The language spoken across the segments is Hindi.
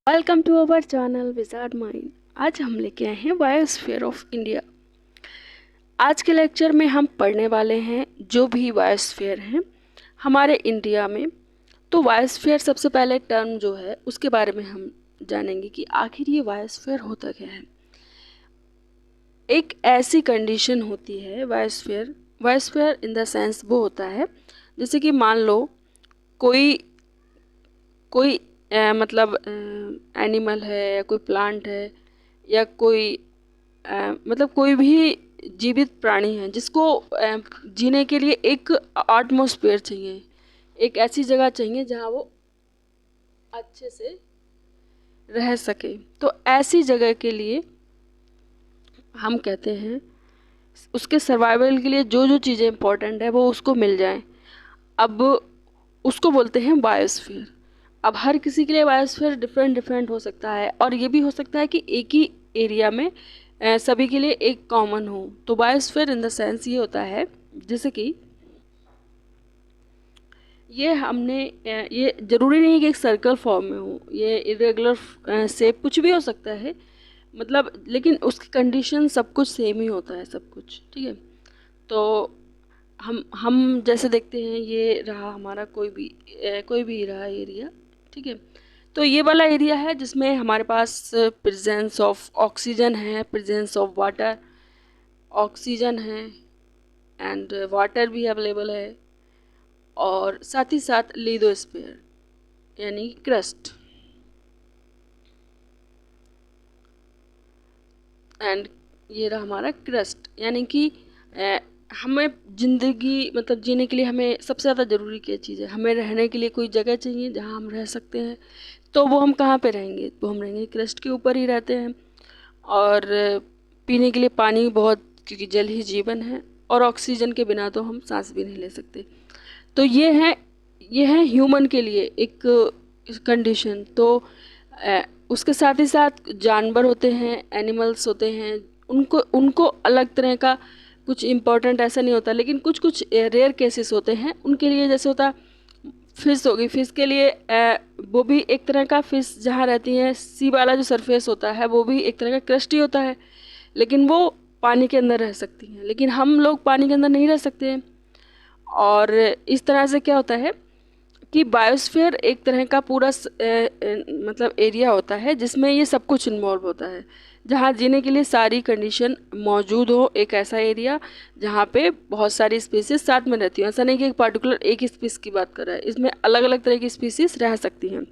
Welcome to our channel wizard mind. आज हम लेके आए हैं बायोस्फीयर ऑफ इंडिया। आज के लेक्चर में हम पढ़ने वाले हैं जो भी बायोस्फीयर हैं हमारे इंडिया में। तो बायोस्फीयर सबसे पहले टर्म जो है उसके बारे में हम जानेंगे कि आखिर ये बायोस्फीयर होता क्या है। एक ऐसी कंडीशन होती है बायोस्फीयर इन द सेंस वो होता है जैसे कि मान लो कोई कोई मतलब एनिमल है या कोई प्लांट है या कोई मतलब कोई भी जीवित प्राणी है जिसको जीने के लिए एक एटमॉस्फेयर चाहिए, एक ऐसी जगह चाहिए जहाँ वो अच्छे से रह सके। तो ऐसी जगह के लिए हम कहते हैं उसके सर्वाइवल के लिए जो जो चीज़ें इंपॉर्टेंट है वो उसको मिल जाएं, अब उसको बोलते हैं बायोस्फीयर। अब हर किसी के लिए बायोस्फीयर डिफरेंट हो सकता है और ये भी हो सकता है कि एक ही एरिया में सभी के लिए एक कॉमन हो। तो बायोस्फीयर इन द सेंस ये होता है जैसे कि ये हमने ये ज़रूरी नहीं है कि एक सर्कल फॉर्म में हो, ये इरेगुलर शेप कुछ भी हो सकता है, मतलब लेकिन उसकी कंडीशन सब कुछ सेम ही होता है, सब कुछ ठीक है। तो हम जैसे देखते हैं ये रहा हमारा कोई भी रहा एरिया, ठीक है। तो ये वाला एरिया है जिसमें हमारे पास प्रेजेंस ऑफ ऑक्सीजन है, प्रेजेंस ऑफ वाटर, ऑक्सीजन है एंड वाटर भी अवेलेबल है, और साथ ही साथ लिथोस्फीयर यानी क्रस्ट एंड ये रहा हमारा क्रस्ट। यानी कि हमें ज़िंदगी मतलब जीने के लिए हमें सबसे ज़्यादा ज़रूरी क्या चीज़ है, हमें रहने के लिए कोई जगह चाहिए जहाँ हम रह सकते हैं। तो वो हम कहाँ पे रहेंगे, तो हम रहेंगे क्रस्ट के ऊपर ही रहते हैं। और पीने के लिए पानी बहुत, क्योंकि जल ही जीवन है, और ऑक्सीजन के बिना तो हम सांस भी नहीं ले सकते। तो ये है ह्यूमन के लिए एक कंडीशन। तो उसके साथ ही साथ जानवर होते हैं, एनिमल्स होते हैं, उनको अलग तरह का कुछ इम्पोर्टेंट ऐसा नहीं होता, लेकिन कुछ रेयर केसेस होते हैं उनके लिए। जैसे होता फिश होगी, फिश के लिए वो भी एक तरह का, फिश जहाँ रहती है सी वाला जो सरफेस होता है वो भी एक तरह का क्रस्ट ही होता है, लेकिन वो पानी के अंदर रह सकती हैं, लेकिन हम लोग पानी के अंदर नहीं रह सकते हैं। और इस तरह से क्या होता है कि बायोस्फीयर एक तरह का पूरा मतलब एरिया होता है जिसमें ये सब कुछ इन्वॉल्व होता है, जहाँ जीने के लिए सारी कंडीशन मौजूद हो। एक ऐसा एरिया जहाँ पे बहुत सारी स्पीसीज साथ में रहती हैं, ऐसा नहीं कि एक पर्टिकुलर एक स्पीसीज की बात कर रहा है, इसमें अलग अलग तरह की स्पीसीज रह सकती हैं।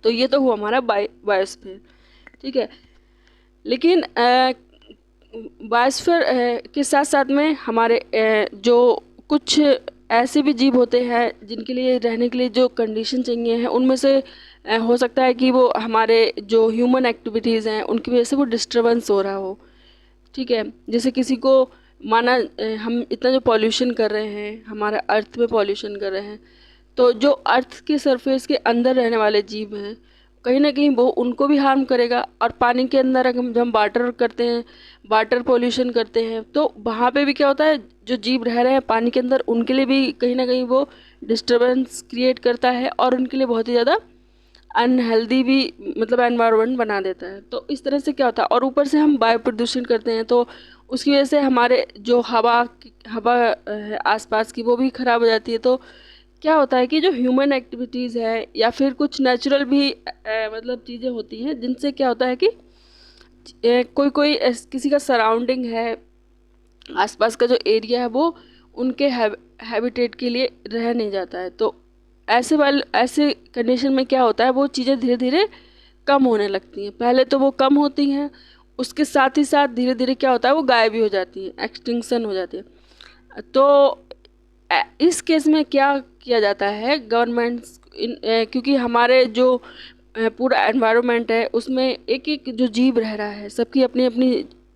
तो ये तो हुआ हमारा बायोस्फीयर, ठीक है। लेकिन बायोस्फीयर के साथ साथ में हमारे जो कुछ ऐसे भी जीव होते हैं जिनके लिए रहने के लिए जो कंडीशन चाहिए हैं, उनमें से हो सकता है कि वो हमारे जो ह्यूमन एक्टिविटीज़ हैं उनकी वजह से वो डिस्टर्बेंस हो रहा हो, ठीक है। जैसे किसी को माना हम इतना जो पॉल्यूशन कर रहे हैं, हमारा अर्थ में पॉल्यूशन कर रहे हैं, तो जो अर्थ के सरफेस के अंदर रहने वाले जीव हैं कहीं ना कहीं वो उनको भी हार्म करेगा। और पानी के अंदर अगर हम वाटर करते हैं, वाटर पोल्यूशन करते हैं, तो वहाँ पे भी क्या होता है, जो जीव रह रहे हैं पानी के अंदर उनके लिए भी कहीं ना कहीं वो डिस्टर्बेंस क्रिएट करता है और उनके लिए बहुत ही ज़्यादा अनहेल्दी भी मतलब एनवायरनमेंट बना देता है। तो इस तरह से क्या होता है, और ऊपर से हम वायु प्रदूषण करते हैं तो उसकी वजह से हमारे जो हवा है आसपास की वो भी ख़राब हो जाती है। तो क्या होता है कि जो ह्यूमन एक्टिविटीज़ है या फिर कुछ नेचुरल भी मतलब चीज़ें होती हैं जिनसे क्या होता है कि किसी का सराउंडिंग है, आसपास का जो एरिया है वो उनके हैबिटेट के लिए रह नहीं जाता है। तो ऐसे कंडीशन में क्या होता है, वो चीज़ें धीरे धीरे कम होने लगती हैं। पहले तो वो कम होती हैं, उसके साथ ही साथ धीरे धीरे क्या होता है वो गायब भी हो जाती हैं, एक्सटिंक्शन हो जाती है। तो इस केस में क्या किया जाता है, गवर्नमेंट्स क्योंकि हमारे जो पूरा एनवायरनमेंट है उसमें एक एक जो जीव रह रहा है सबकी अपनी अपनी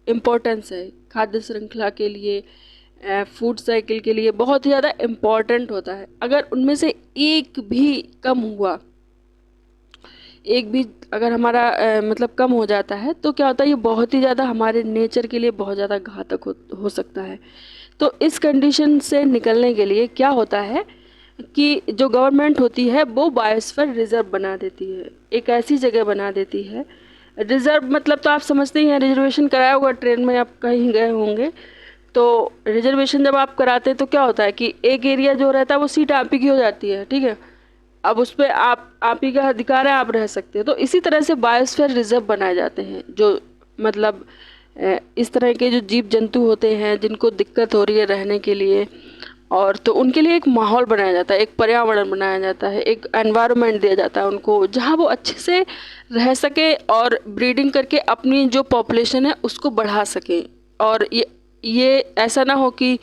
इम्पोर्टेंस है, खाद्य श्रृंखला के लिए, फूड साइकिल के लिए बहुत ही ज़्यादा इम्पॉर्टेंट होता है। अगर उनमें से एक भी कम हुआ, एक भी अगर हमारा मतलब कम हो जाता है तो क्या होता है, ये बहुत ही ज़्यादा हमारे नेचर के लिए बहुत ज़्यादा घातक हो सकता है। तो इस कंडीशन से निकलने के लिए क्या होता है, कि जो गवर्नमेंट होती है वो बायोस्फीयर रिजर्व बना देती है, एक ऐसी जगह बना देती है। रिजर्व मतलब तो आप समझते ही हैं, रिजर्वेशन कराया होगा ट्रेन में, आप कहीं गए होंगे तो रिजर्वेशन जब आप कराते हैं तो क्या होता है कि एक एरिया जो रहता है वो सीट आप ही की हो जाती है, ठीक है। अब उस पर आप ही का अधिकार है, आप रह सकते हैं। तो इसी तरह से बायोस्फीयर रिजर्व बनाए जाते हैं, जो मतलब इस तरह के जो जीव जंतु होते हैं जिनको दिक्कत हो रही है रहने के लिए, और तो उनके लिए एक माहौल बनाया जाता है, एक पर्यावरण बनाया जाता है, एक एनवायरनमेंट दिया जाता है उनको, जहाँ वो अच्छे से रह सके और ब्रीडिंग करके अपनी जो पॉपुलेशन है उसको बढ़ा सकें। और ये ऐसा ना हो कि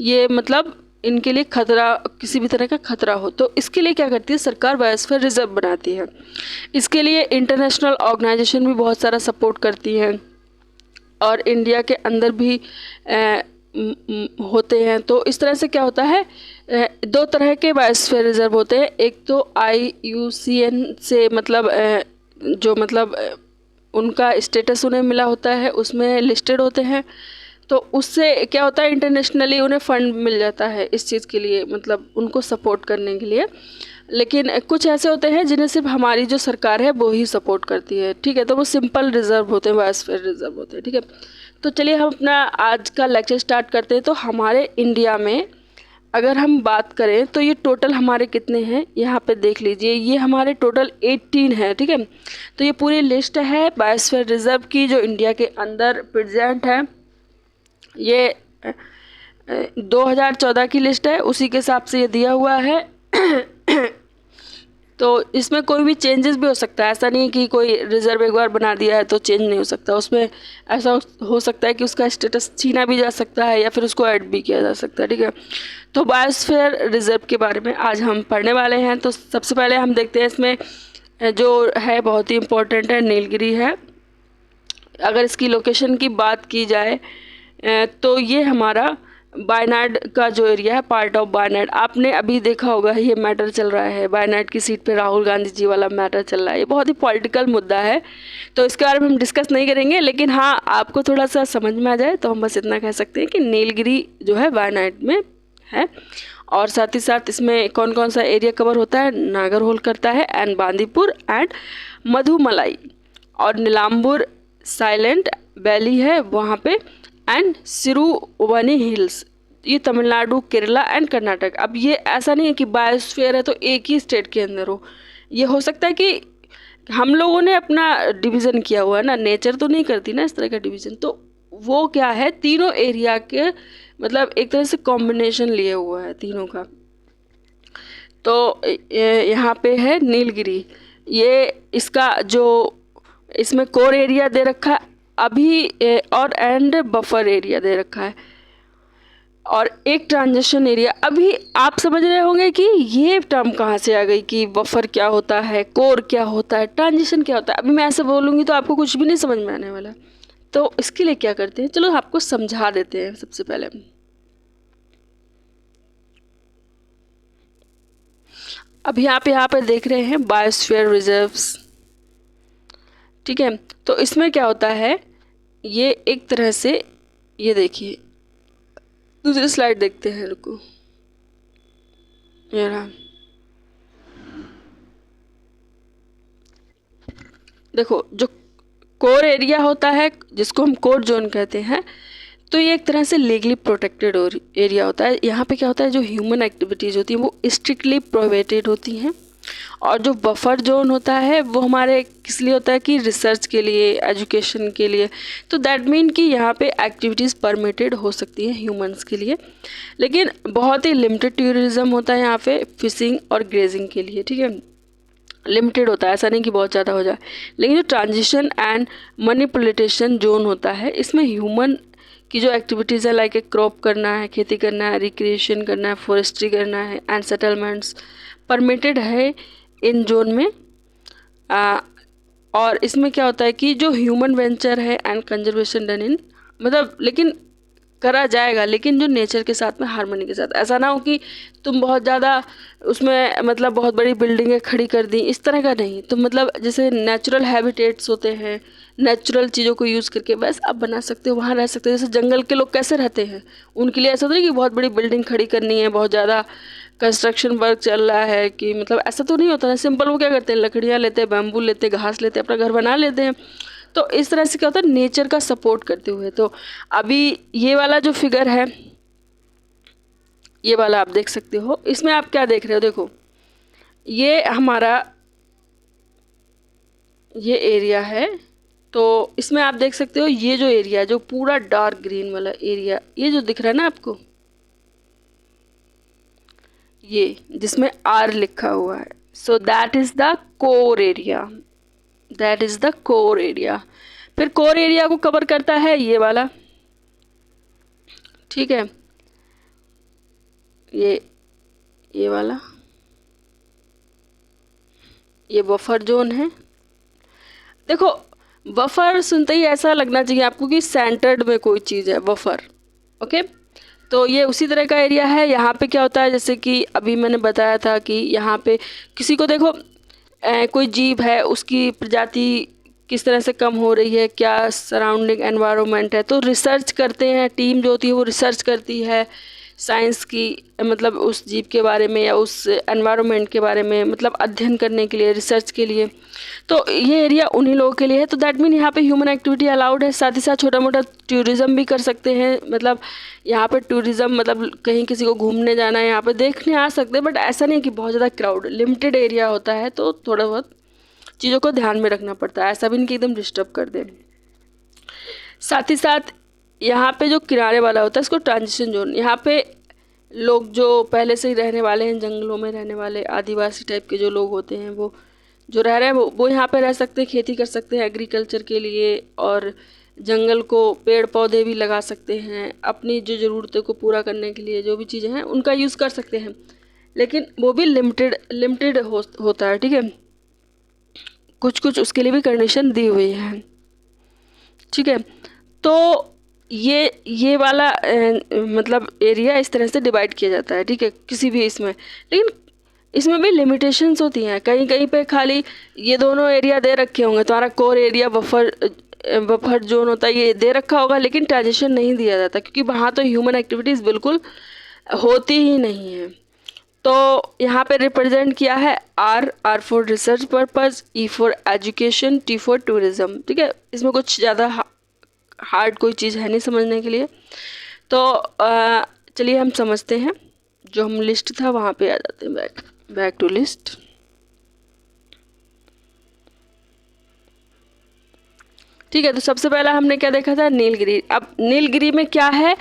ये मतलब इनके लिए खतरा, किसी भी तरह का खतरा हो। तो इसके लिए क्या करती है सरकार, बायोस्फीयर रिजर्व बनाती है। इसके लिए इंटरनेशनल ऑर्गेनाइजेशन भी बहुत सारा सपोर्ट करती हैं, और इंडिया के अंदर भी होते हैं। तो इस तरह से क्या होता है, दो तरह के बायोस्फीयर रिजर्व होते हैं। एक तो IUCN से मतलब जो मतलब उनका स्टेटस उन्हें मिला होता है, उसमें लिस्टेड होते हैं। तो उससे क्या होता है, इंटरनेशनली उन्हें फंड मिल जाता है इस चीज़ के लिए, मतलब उनको सपोर्ट करने के लिए। लेकिन कुछ ऐसे होते हैं जिन्हें सिर्फ हमारी जो सरकार है वो ही सपोर्ट करती है, ठीक है। तो वो सिंपल रिजर्व होते हैं, बायोस्फीयर रिजर्व होते हैं, ठीक है। तो चलिए हम अपना आज का लेक्चर स्टार्ट करते हैं। तो हमारे इंडिया में अगर हम बात करें तो ये टोटल हमारे कितने हैं, यहाँ पे देख लीजिए, ये हमारे टोटल 18 है, ठीक है। तो ये पूरी लिस्ट है बायोस्फीयर रिजर्व की जो इंडिया के अंदर प्रेजेंट है। ये 2014 की लिस्ट है, उसी के हिसाब से ये दिया हुआ है। तो इसमें कोई भी चेंजेस भी हो सकता है, ऐसा नहीं कि कोई रिजर्व एक बार बना दिया है तो चेंज नहीं हो सकता। उसमें ऐसा हो सकता है कि उसका स्टेटस छीना भी जा सकता है या फिर उसको ऐड भी किया जा सकता है, ठीक है। तो बायोस्फीयर रिजर्व के बारे में आज हम पढ़ने वाले हैं। तो सबसे पहले हम देखते हैं इसमें जो है बहुत ही इम्पोर्टेंट है, नीलगिरी है। अगर इसकी लोकेशन की बात की जाए तो ये हमारा वायनाड का जो एरिया है, पार्ट ऑफ वायनाड। आपने अभी देखा होगा ये मैटर चल रहा है, वायनाड की सीट पे राहुल गांधी जी वाला मैटर चल रहा है। ये बहुत ही पॉलिटिकल मुद्दा है, तो इसके बारे में हम डिस्कस नहीं करेंगे। लेकिन हाँ, आपको थोड़ा सा समझ में आ जाए तो हम बस इतना कह सकते हैं कि नीलगिरी जो है वायनाड में है। और साथ ही साथ इसमें कौन कौन सा एरिया कवर होता है, नागरहोल करता है, एंड बांदीपुर एंड मधुमलाई, और नीलाम्बूर साइलेंट वैली है वहाँ पे, एंड सिरुवनी हिल्स, ये तमिलनाडु, केरला एंड कर्नाटक। अब ये ऐसा नहीं है कि बायोस्फीयर है तो एक ही स्टेट के अंदर हो, ये हो सकता है कि हम लोगों ने अपना डिवीज़न किया हुआ है ना, नेचर तो नहीं करती ना इस तरह का डिवीज़न। तो वो क्या है, तीनों एरिया के मतलब एक तरह से कॉम्बिनेशन लिए हुआ है तीनों का। तो यहाँ पे है नीलगिरी, ये इसका जो इसमें कोर एरिया दे रखा है अभी, और एंड बफर एरिया दे रखा है, और एक ट्रांजिशन एरिया। अभी आप समझ रहे होंगे कि ये टर्म कहाँ से आ गई कि बफर क्या होता है, कोर क्या होता है, ट्रांजिशन क्या होता है। अभी मैं ऐसे बोलूँगी तो आपको कुछ भी नहीं समझ में आने वाला। तो इसके लिए क्या करते हैं, चलो आपको समझा देते हैं। सबसे पहले अभी आप यहाँ पे देख रहे हैं बायोस्फीयर रिजर्व्स, ठीक है। तो इसमें क्या होता है, ये एक तरह से, ये देखिए, दूसरी स्लाइड देखते हैं, रुको, ये रहा। देखो, जो कोर एरिया होता है जिसको हम कोर जोन कहते हैं, तो ये एक तरह से लीगली प्रोटेक्टेड एरिया होता है। यहाँ पे क्या होता है, जो ह्यूमन एक्टिविटीज़ होती हैं वो स्ट्रिक्टली प्रोहिबिटेड होती हैं। और जो बफर जोन होता है वो हमारे किस लिए होता है कि रिसर्च के लिए, एजुकेशन के लिए। तो दैट मीन कि यहाँ पे एक्टिविटीज़ परमिटेड हो सकती हैं ह्यूमंस के लिए, लेकिन बहुत ही लिमिटेड टूरिज्म होता है यहाँ पे, फिशिंग और ग्रेजिंग के लिए, ठीक है। लिमिटेड होता है, ऐसा नहीं कि बहुत ज़्यादा हो जाए। लेकिन जो ट्रांजिशन एंड मैनिपुलेशन जोन होता है, इसमें ह्यूमन की जो एक्टिविटीज़ है, लाइक क्रॉप करना है, खेती करना है, रिक्रिएशन करना है, फॉरेस्ट्री करना है, एंड सेटलमेंट्स परमिटेड है इन जोन में। और इसमें क्या होता है कि जो ह्यूमन वेंचर है एंड कंजर्वेशन डन इन, मतलब लेकिन करा जाएगा, लेकिन जो नेचर के साथ में हार्मनी के साथ। ऐसा ना हो कि तुम बहुत ज़्यादा उसमें मतलब बहुत बड़ी बिल्डिंगें खड़ी कर दी, इस तरह का नहीं। तुम मतलब जैसे नेचुरल हैबिटेट्स होते हैं, नेचुरल चीज़ों को यूज़ करके बस आप बना सकते हो, वहाँ रह सकते हो। जैसे जंगल के लोग कैसे रहते हैं, उनके लिए ऐसा तो नहीं कि बहुत बड़ी बिल्डिंग खड़ी करनी है, बहुत ज़्यादा कंस्ट्रक्शन वर्क चल रहा है, कि मतलब ऐसा तो नहीं होता है। सिंपल वो क्या करते हैं, लकड़ियाँ लेते हैं, बैम्बू लेते हैं, घास लेते हैं, अपना घर बना लेते हैं। तो इस तरह से क्या होता है, नेचर का सपोर्ट करते हुए। तो अभी ये वाला जो फिगर है, ये वाला आप देख सकते हो, इसमें आप क्या देख रहे हो, देखो ये हमारा ये एरिया है। तो इसमें आप देख सकते हो ये जो एरिया, जो पूरा डार्क ग्रीन वाला एरिया, ये जो दिख रहा है ना आपको, ये जिसमें आर लिखा हुआ है, so that is the core area, that is the core area. फिर कोर एरिया को कवर करता है ये वाला, ठीक है, ये वाला, ये बफर जोन है। देखो बफर सुनते ही ऐसा लगना चाहिए आपको कि सेंटर्ड में कोई चीज़ है, बफर, ओके। तो ये उसी तरह का एरिया है। यहाँ पे क्या होता है, जैसे कि अभी मैंने बताया था कि यहाँ पे किसी को देखो कोई जीव है, उसकी प्रजाति किस तरह से कम हो रही है, क्या सराउंडिंग एनवायरनमेंट है, तो रिसर्च करते हैं, टीम जो होती है वो रिसर्च करती है साइंस की, मतलब उस जीव के बारे में या उस एनवायरनमेंट के बारे में, मतलब अध्ययन करने के लिए, रिसर्च के लिए। तो ये एरिया उन्हीं लोगों के लिए है। तो दैट मीन यहाँ पे ह्यूमन एक्टिविटी अलाउड है, साथ ही साथ छोटा मोटा टूरिज़्म भी कर सकते हैं। मतलब यहाँ पे टूरिज़्म मतलब कहीं किसी को घूमने जाना है, यहाँ पे देखने आ सकते हैं, बट ऐसा नहीं कि बहुत ज़्यादा क्राउड, लिमिटेड एरिया होता है, तो थोड़ा बहुत चीज़ों को ध्यान में रखना पड़ता है, ऐसा भी नहीं कि एकदम डिस्टर्ब कर दें। साथ ही साथ यहाँ पे जो किनारे वाला होता है, इसको ट्रांजिशन जोन, यहाँ पे लोग जो पहले से ही रहने वाले हैं, जंगलों में रहने वाले आदिवासी टाइप के जो लोग होते हैं, वो जो रह रहे हैं वो यहाँ पे रह सकते हैं, खेती कर सकते हैं एग्रीकल्चर के लिए, और जंगल को पेड़ पौधे भी लगा सकते हैं, अपनी जो ज़रूरतों को पूरा करने के लिए जो भी चीज़ें हैं उनका यूज़ कर सकते हैं, लेकिन वो भी लिमिटेड होता है, ठीक है। कुछ कुछ उसके लिए भी कंडीशन दी हुई है, ठीक है। तो ये वाला मतलब एरिया इस तरह से डिवाइड किया जाता है, ठीक है, किसी भी इसमें। लेकिन इसमें भी लिमिटेशंस होती हैं, कहीं कहीं पे खाली ये दोनों एरिया दे रखे होंगे, तुम्हारा कोर एरिया बफर जोन होता है ये दे रखा होगा, लेकिन ट्रांजिशन नहीं दिया जाता, क्योंकि वहाँ तो ह्यूमन एक्टिविटीज़ बिल्कुल होती ही नहीं है। तो यहाँ पे रिप्रेजेंट किया है R for research purpose, E for education, T for tourism, ठीक है। इसमें कुछ ज़्यादा हार्ड कोई चीज़ है नहीं समझने के लिए। तो चलिए हम समझते हैं, जो हम लिस्ट था वहाँ पे आ जाते हैं, बैक टू लिस्ट। ठीक है, तो सबसे पहला हमने क्या देखा था, नीलगिरी। अब नीलगिरी में क्या है,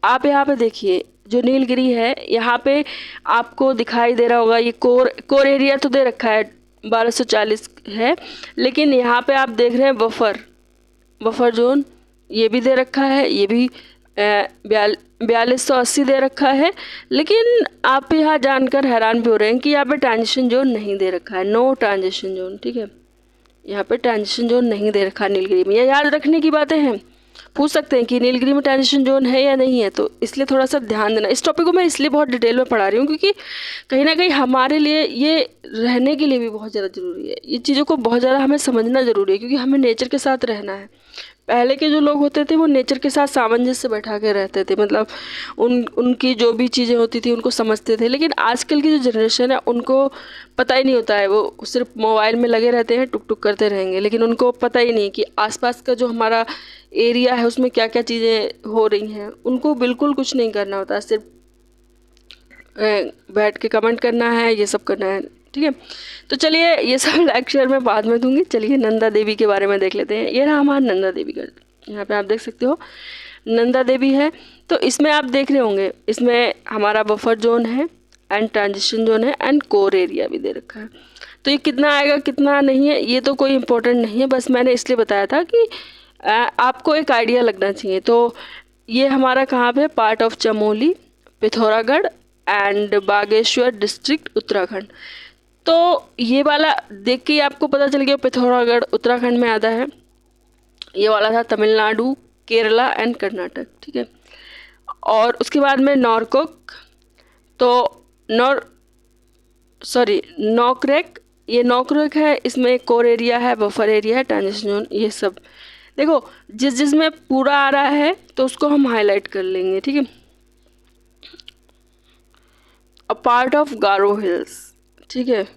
आप यहाँ पे देखिए, जो नीलगिरी है यहाँ पे आपको दिखाई दे रहा होगा, ये कोर एरिया तो दे रखा है 1240 है, लेकिन यहाँ पे आप देख रहे हैं बफर जोन ये भी दे रखा है, ये भी 4280 दे रखा है। लेकिन आप यहाँ जानकर हैरान भी हो रहे हैं कि यहाँ पे ट्रांजिशन जोन नहीं दे रखा है, नो ट्रांजिशन जोन, ठीक है। यहाँ पे ट्रांजिशन जोन नहीं दे रखा नीलगिरी में। ये याद रखने की बातें हैं, पूछ सकते हैं कि नीलगिरी में ट्रांजिशन जोन है या नहीं है, तो इसलिए थोड़ा सा ध्यान देना। इस टॉपिक को मैं इसलिए बहुत डिटेल में पढ़ा रही हूँ क्योंकि कहीं ना कहीं हमारे लिए ये रहने के लिए भी बहुत ज़्यादा ज़रूरी है, ये चीज़ों को बहुत ज़्यादा हमें समझना ज़रूरी है, क्योंकि हमें नेचर के साथ रहना है। पहले के जो लोग होते थे वो नेचर के साथ सामंजस्य बैठा के रहते थे, मतलब उनकी जो भी चीज़ें होती थी उनको समझते थे। लेकिन आजकल की जो जनरेशन है उनको पता ही नहीं होता है, वो सिर्फ मोबाइल में लगे रहते हैं, टुक टुक करते रहेंगे, लेकिन उनको पता ही नहीं कि आसपास का जो हमारा एरिया है उसमें क्या क्या चीज़ें हो रही हैं। उनको बिल्कुल कुछ नहीं करना होता, सिर्फ बैठ के कमेंट करना है, ये सब करना है, ठीक है। तो चलिए ये सब लेक्चर मैं बाद में दूंगी। चलिए नंदा देवी के बारे में देख लेते हैं। ये रहा हमारा नंदा देवी का, यहाँ पे आप देख सकते हो नंदा देवी है। तो इसमें आप देख रहे होंगे, इसमें हमारा बफर जोन है एंड ट्रांजिशन जोन है एंड कोर एरिया भी दे रखा है। तो ये कितना आएगा कितना नहीं है ये तो कोई इम्पोर्टेंट नहीं है, बस मैंने इसलिए बताया था कि आपको एक आइडिया लगना चाहिए। तो ये हमारा कहाँ पे, part of Chamoli, Pithoragarh and Bageshwar district, Uttarakhand. तो ये वाला देख के आपको पता चल गया पिथौरागढ़ उत्तराखंड में आता है, ये वाला था तमिलनाडु, केरला एंड कर्नाटक, ठीक है। और उसके बाद में नॉरकोक, तो नॉकरेक, ये नॉकरेक है, इसमें कोर एरिया है, बफर एरिया है, ट्रांजिशन जोन, ये सब देखो जिसमें पूरा आ रहा है तो उसको हम हाईलाइट कर लेंगे, ठीक है। A part of Garo hills, ठीक है,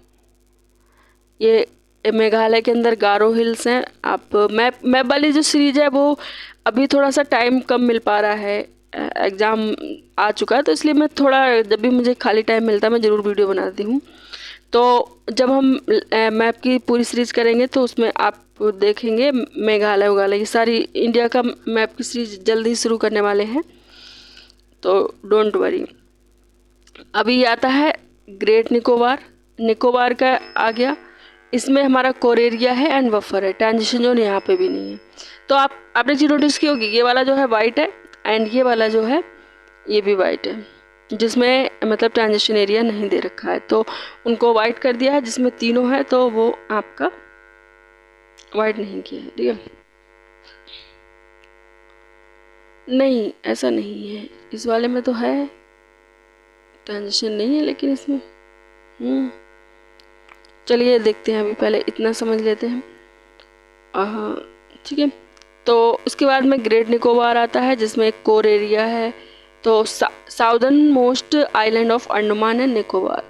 ये मेघालय के अंदर गारो हिल्स हैं। आप मैप वाली जो सीरीज है वो अभी थोड़ा सा टाइम कम मिल पा रहा है, एग्ज़ाम आ चुका है, तो इसलिए मैं थोड़ा जब भी मुझे खाली टाइम मिलता है मैं ज़रूर वीडियो बनाती हूँ। तो जब हम मैप की पूरी सीरीज़ करेंगे तो उसमें आप देखेंगे मेघालय उगालय ये सारी इंडिया का मैप की सीरीज जल्दी शुरू करने वाले हैं, तो डोंट वरी। अभी आता है ग्रेट निकोबार, निकोबार का आ गया, इसमें हमारा कोर एरिया है एंड बफर है, ट्रांजिशन जोन यहाँ पे भी नहीं है। तो आपने चीज़ नोटिस की होगी, ये वाला जो है वाइट है एंड ये वाला जो है ये भी वाइट है, जिसमें मतलब ट्रांजिशन एरिया नहीं दे रखा है, तो उनको वाइट कर दिया है। जिसमें तीनों है तो वो आपका वाइट नहीं किया है, ठीक है। नहीं, ऐसा नहीं है, इस वाले में तो है ट्रांजिशन नहीं है, लेकिन इसमें चलिए देखते हैं, अभी पहले इतना समझ लेते हैं, ठीक है। तो उसके बाद में ग्रेट निकोबार आता है जिसमें एक कोर एरिया है, तो southern most island of Andaman and Nicobar,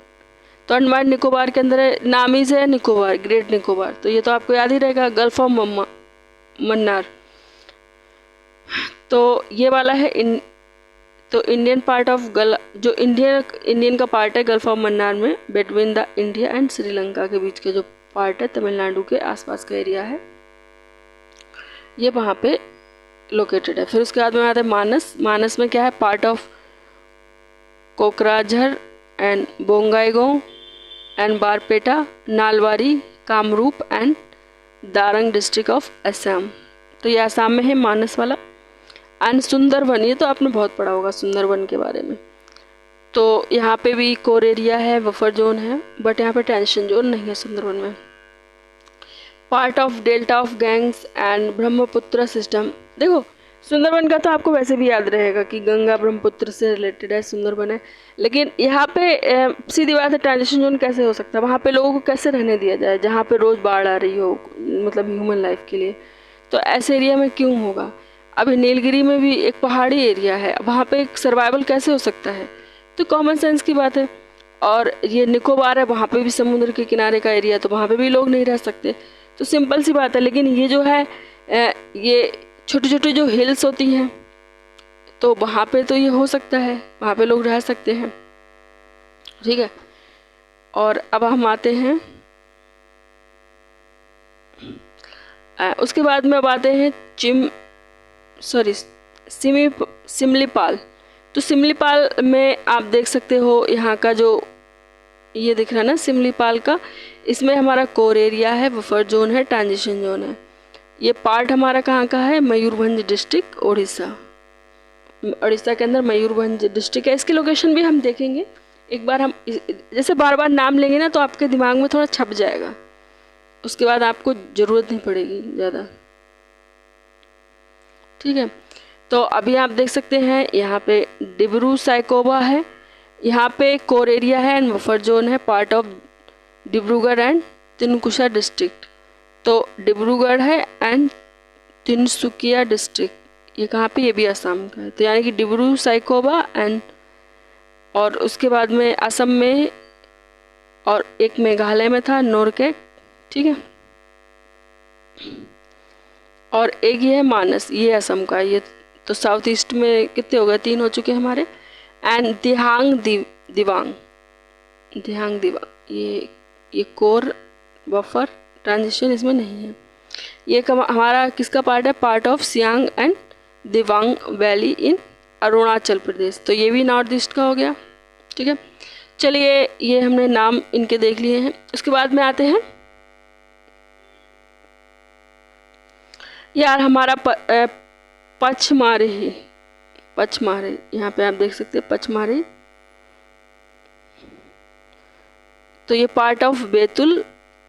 तो अंडमान निकोबार के अंदर नाम ही से है निकोबार, ग्रेट निकोबार, तो ये तो आपको याद ही रहेगा, गल्फ ऑफ मन्नार। तो ये वाला है तो इंडियन पार्ट ऑफ जो इंडियन का पार्ट है गल्फ ऑफ मन्नार में, between the India and Sri Lanka के बीच के जो पार्ट है, तमिलनाडु के आसपास का एरिया है, ये वहाँ पे लोकेटेड है। फिर उसके बाद में आता है मानस, मानस में क्या है, part of Kokrajhar and Bongaigaon and Barpeta, Nalbari, Kamrup and Darrang district of Assam, तो ये असम में है मानस वाला। एंड सुंदरबन, ये तो आपने बहुत पढ़ा होगा सुंदरबन के बारे में, तो यहाँ पे भी कोर एरिया है, बफर जोन है, बट यहाँ पे ट्रांजिशन जोन नहीं है सुंदरबन में। Part of delta of gangs and Brahmaputra system, देखो सुंदरबन का तो आपको वैसे भी याद रहेगा कि गंगा ब्रह्मपुत्र से रिलेटेड है सुंदरबन है, लेकिन यहाँ पे सीधी बात है ट्रांजिशन जोन कैसे हो सकता है, वहाँ पे लोगों को कैसे रहने दिया जाए जहाँ पे रोज़ बाढ़ आ रही हो, मतलब ह्यूमन लाइफ के लिए, तो ऐसे एरिया में क्यों होगा। अभी नीलगिरी में भी एक पहाड़ी एरिया है, वहाँ पे एक सर्वाइवल कैसे हो सकता है, तो कॉमन सेंस की बात है। और ये निकोबार है, वहाँ पे भी समुद्र के किनारे का एरिया, तो वहाँ पे भी लोग नहीं रह सकते, तो सिंपल सी बात है। लेकिन ये जो है ये छोटी छोटी जो हिल्स होती हैं, तो वहाँ पे तो ये हो सकता है, वहाँ पे लोग रह सकते हैं, ठीक है। और अब हम आते हैं उसके बाद में अब आते हैं सिमलीपाल, तो सिमलीपाल में आप देख सकते हो यहाँ का जो ये दिख रहा है ना सिमलीपाल का, इसमें हमारा कोर एरिया है, बफर जोन है, ट्रांजिशन जोन है। ये पार्ट हमारा कहाँ का है, मयूरभंज डिस्ट्रिक्ट, उड़ीसा, उड़ीसा के अंदर मयूरभंज डिस्ट्रिक्ट है। इसकी लोकेशन भी हम देखेंगे एक बार, हम जैसे बार बार नाम लेंगे ना तो आपके दिमाग में थोड़ा छप जाएगा, उसके बाद आपको ज़रूरत नहीं पड़ेगी ज़्यादा, ठीक है। तो अभी आप देख सकते हैं यहाँ पे डिब्रू साइकोवा है, यहाँ पे कोर एरिया है एंड बफर जोन है, part of Dibrugarh and Tinsukia district, तो डिब्रूगढ़ है एंड तिनसुकिया डिस्ट्रिक्ट, ये कहाँ पे, ये भी असम का है, तो यानी कि डिब्रू साइकोवा एंड, और उसके बाद में असम में, और एक मेघालय में था नोरकेक, ठीक है, और एक ये है मानस, ये असम का, ये तो साउथ ईस्ट में कितने हो गए, 3 हो चुके हमारे। एंड दिहांग दिवांग, ये कोर बफर ट्रांजिशन इसमें नहीं है। ये हमारा किसका पार्ट है, part of Siang and Dibang valley in Arunachal Pradesh, तो ये भी नॉर्थ ईस्ट का हो गया, ठीक है। चलिए ये हमने नाम इनके देख लिए हैं। उसके बाद में आते हैं यार हमारा पचमारे, यहाँ पे आप देख सकते हैं पचमारे, तो ये part of Betul,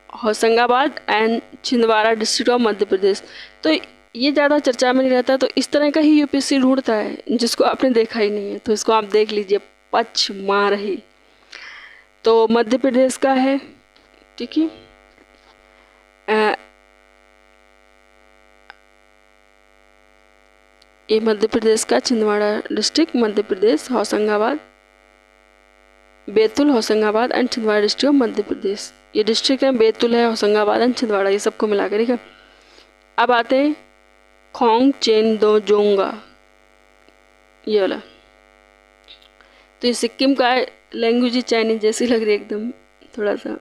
Hoshangabad and Chhindwara district of Madhya Pradesh, तो ये ज़्यादा चर्चा में नहीं रहता, तो इस तरह का ही यूपीएससी ढूंढता है जिसको आपने देखा ही नहीं है, तो इसको आप देख लीजिए, पचमारही। तो मध्य प्रदेश का है, ठीक है। ये मध्य प्रदेश का Chhindwara district, Madhya Pradesh, Hoshangabad, Betul, Hoshangabad and Chhindwara district of Madhya Pradesh. ये डिस्ट्रिक्ट है, बैतूल है, होशंगाबाद एंड छिंदवाड़ा, ये सबको मिलाकर, ठीक है। अब आते हैं खोंग चेन दो जोंगा, ये वाला। तो ये सिक्किम का लैंग्वेज ही चाइनीज जैसी लग रही है एकदम, थोड़ा सा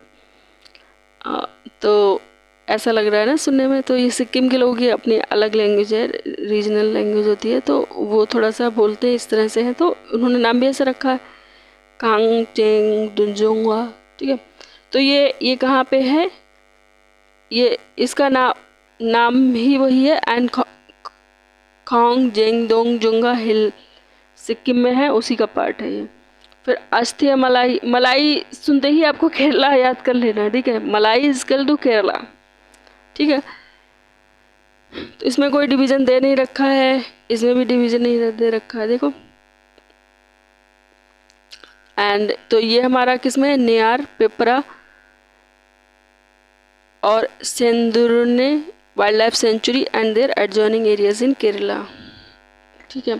तो ऐसा लग रहा है ना सुनने में। तो ये सिक्किम के लोगों की अपनी अलग लैंग्वेज है, रीजनल लैंग्वेज होती है, तो वो थोड़ा सा बोलते हैं इस तरह से है, तो उन्होंने नाम भी ऐसा रखा है, कांग चेंग दुंजोंगा, ठीक है। तो ये कहाँ पे है, ये इसका नाम ही वही है, एंड खोंग जेंग दोंग जोंगा हिल सिक्किम में है, उसी का पार्ट है ये। फिर अस्थि मलाई, मलाई सुनते ही आपको केरला याद कर लेना, ठीक है। मलाई इज इक्वल टू केरला, ठीक है। तो इसमें कोई डिवीजन दे नहीं रखा है, इसमें भी डिवीजन नहीं दे रखा है, देखो। एंड तो ये हमारा किसमें, नेयार, पेपरा और Shendurney wild life sanctuary and their adjoining areas in Kerala, ठीक है।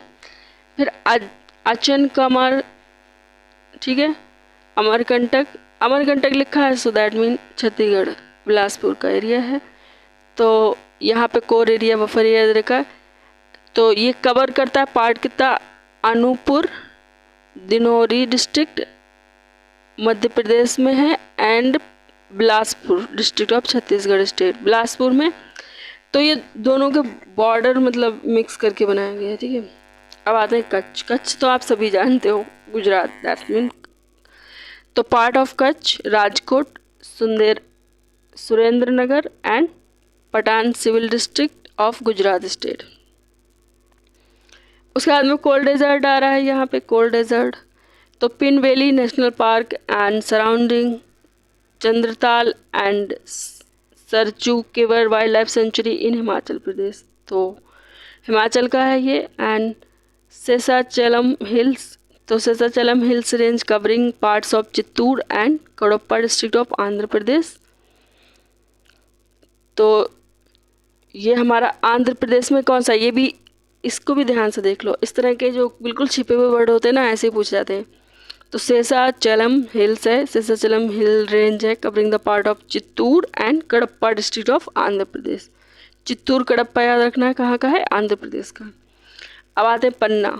फिर अचन कमर, ठीक है। अमरकंटक, अमरकंटक लिखा है, so that mean Chhattisgarh Bilaspur का एरिया है। तो यहाँ पे कोर एरिया, बफर एरिया रखा है, तो ये कवर करता है पार्ट कितना, अनूपपुर दिनोरी डिस्ट्रिक्ट मध्य प्रदेश में है, and Bilaspur district of Chhattisgarh state, Bilaspur में। तो ये दोनों के बॉर्डर मतलब मिक्स करके बनाया गया है, ठीक है। अब आते हैं कच्छ। कच्छ तो आप सभी जानते हो, गुजरात, दैट मीन। तो part of Kutch Rajkot, Surendranagar and Patan civil district of Gujarat state. उसके बाद में कोल्ड डेजर्ट आ रहा है यहाँ पे, कोल्ड डेजर्ट। तो Pin valley national park and surrounding, Chandratal and Sarchu Kibber wild life sanctuary in Himachal Pradesh, तो हिमाचल का है ये। एंड शेषाचलम हिल्स, तो Seshachalam hills range covering parts of Chittoor and Kadapa district of Andhra Pradesh. तो ये हमारा आंध्र प्रदेश में कौन सा, ये भी, इसको भी ध्यान से देख लो, इस तरह के जो बिल्कुल छिपे हुए वर्ड होते हैं ना, ऐसे ही पूछ जाते हैं। तो शेषाचलम हिल्स है, शेषाचलम हिल रेंज है covering the part of Chittoor and Kadapa district of Andhra Pradesh. Chittoor Kadapa याद रखना है, कहाँ का है, आंध्र प्रदेश का। अब आते हैं Panna,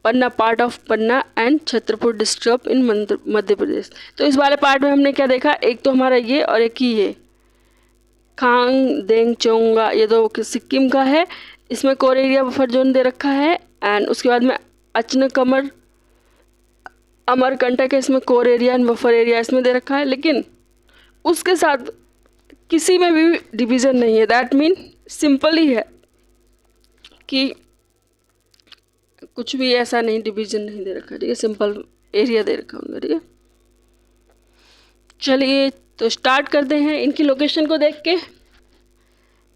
Panna part of Panna and Chhatarpur district of in Madhya Pradesh. तो इस वाले पार्ट में हमने क्या देखा, एक तो हमारा ये और एक ही ये खांग देंग चोंगा, ये तो सिक्किम का है, इसमें कोर एरिया बफर जोन दे रखा है। एंड उसके बाद में अचनकमर अमरकंटक है, इसमें core area and buffer area इसमें दे रखा है, लेकिन उसके साथ किसी में भी डिवीज़न नहीं है, दैट मीन सिंपल ही है कि कुछ भी ऐसा नहीं, डिवीज़न नहीं दे रखा, ठीक है, सिंपल एरिया दे रखा होगा, ठीक है। चलिए तो स्टार्ट करते हैं इनकी लोकेशन को देख के।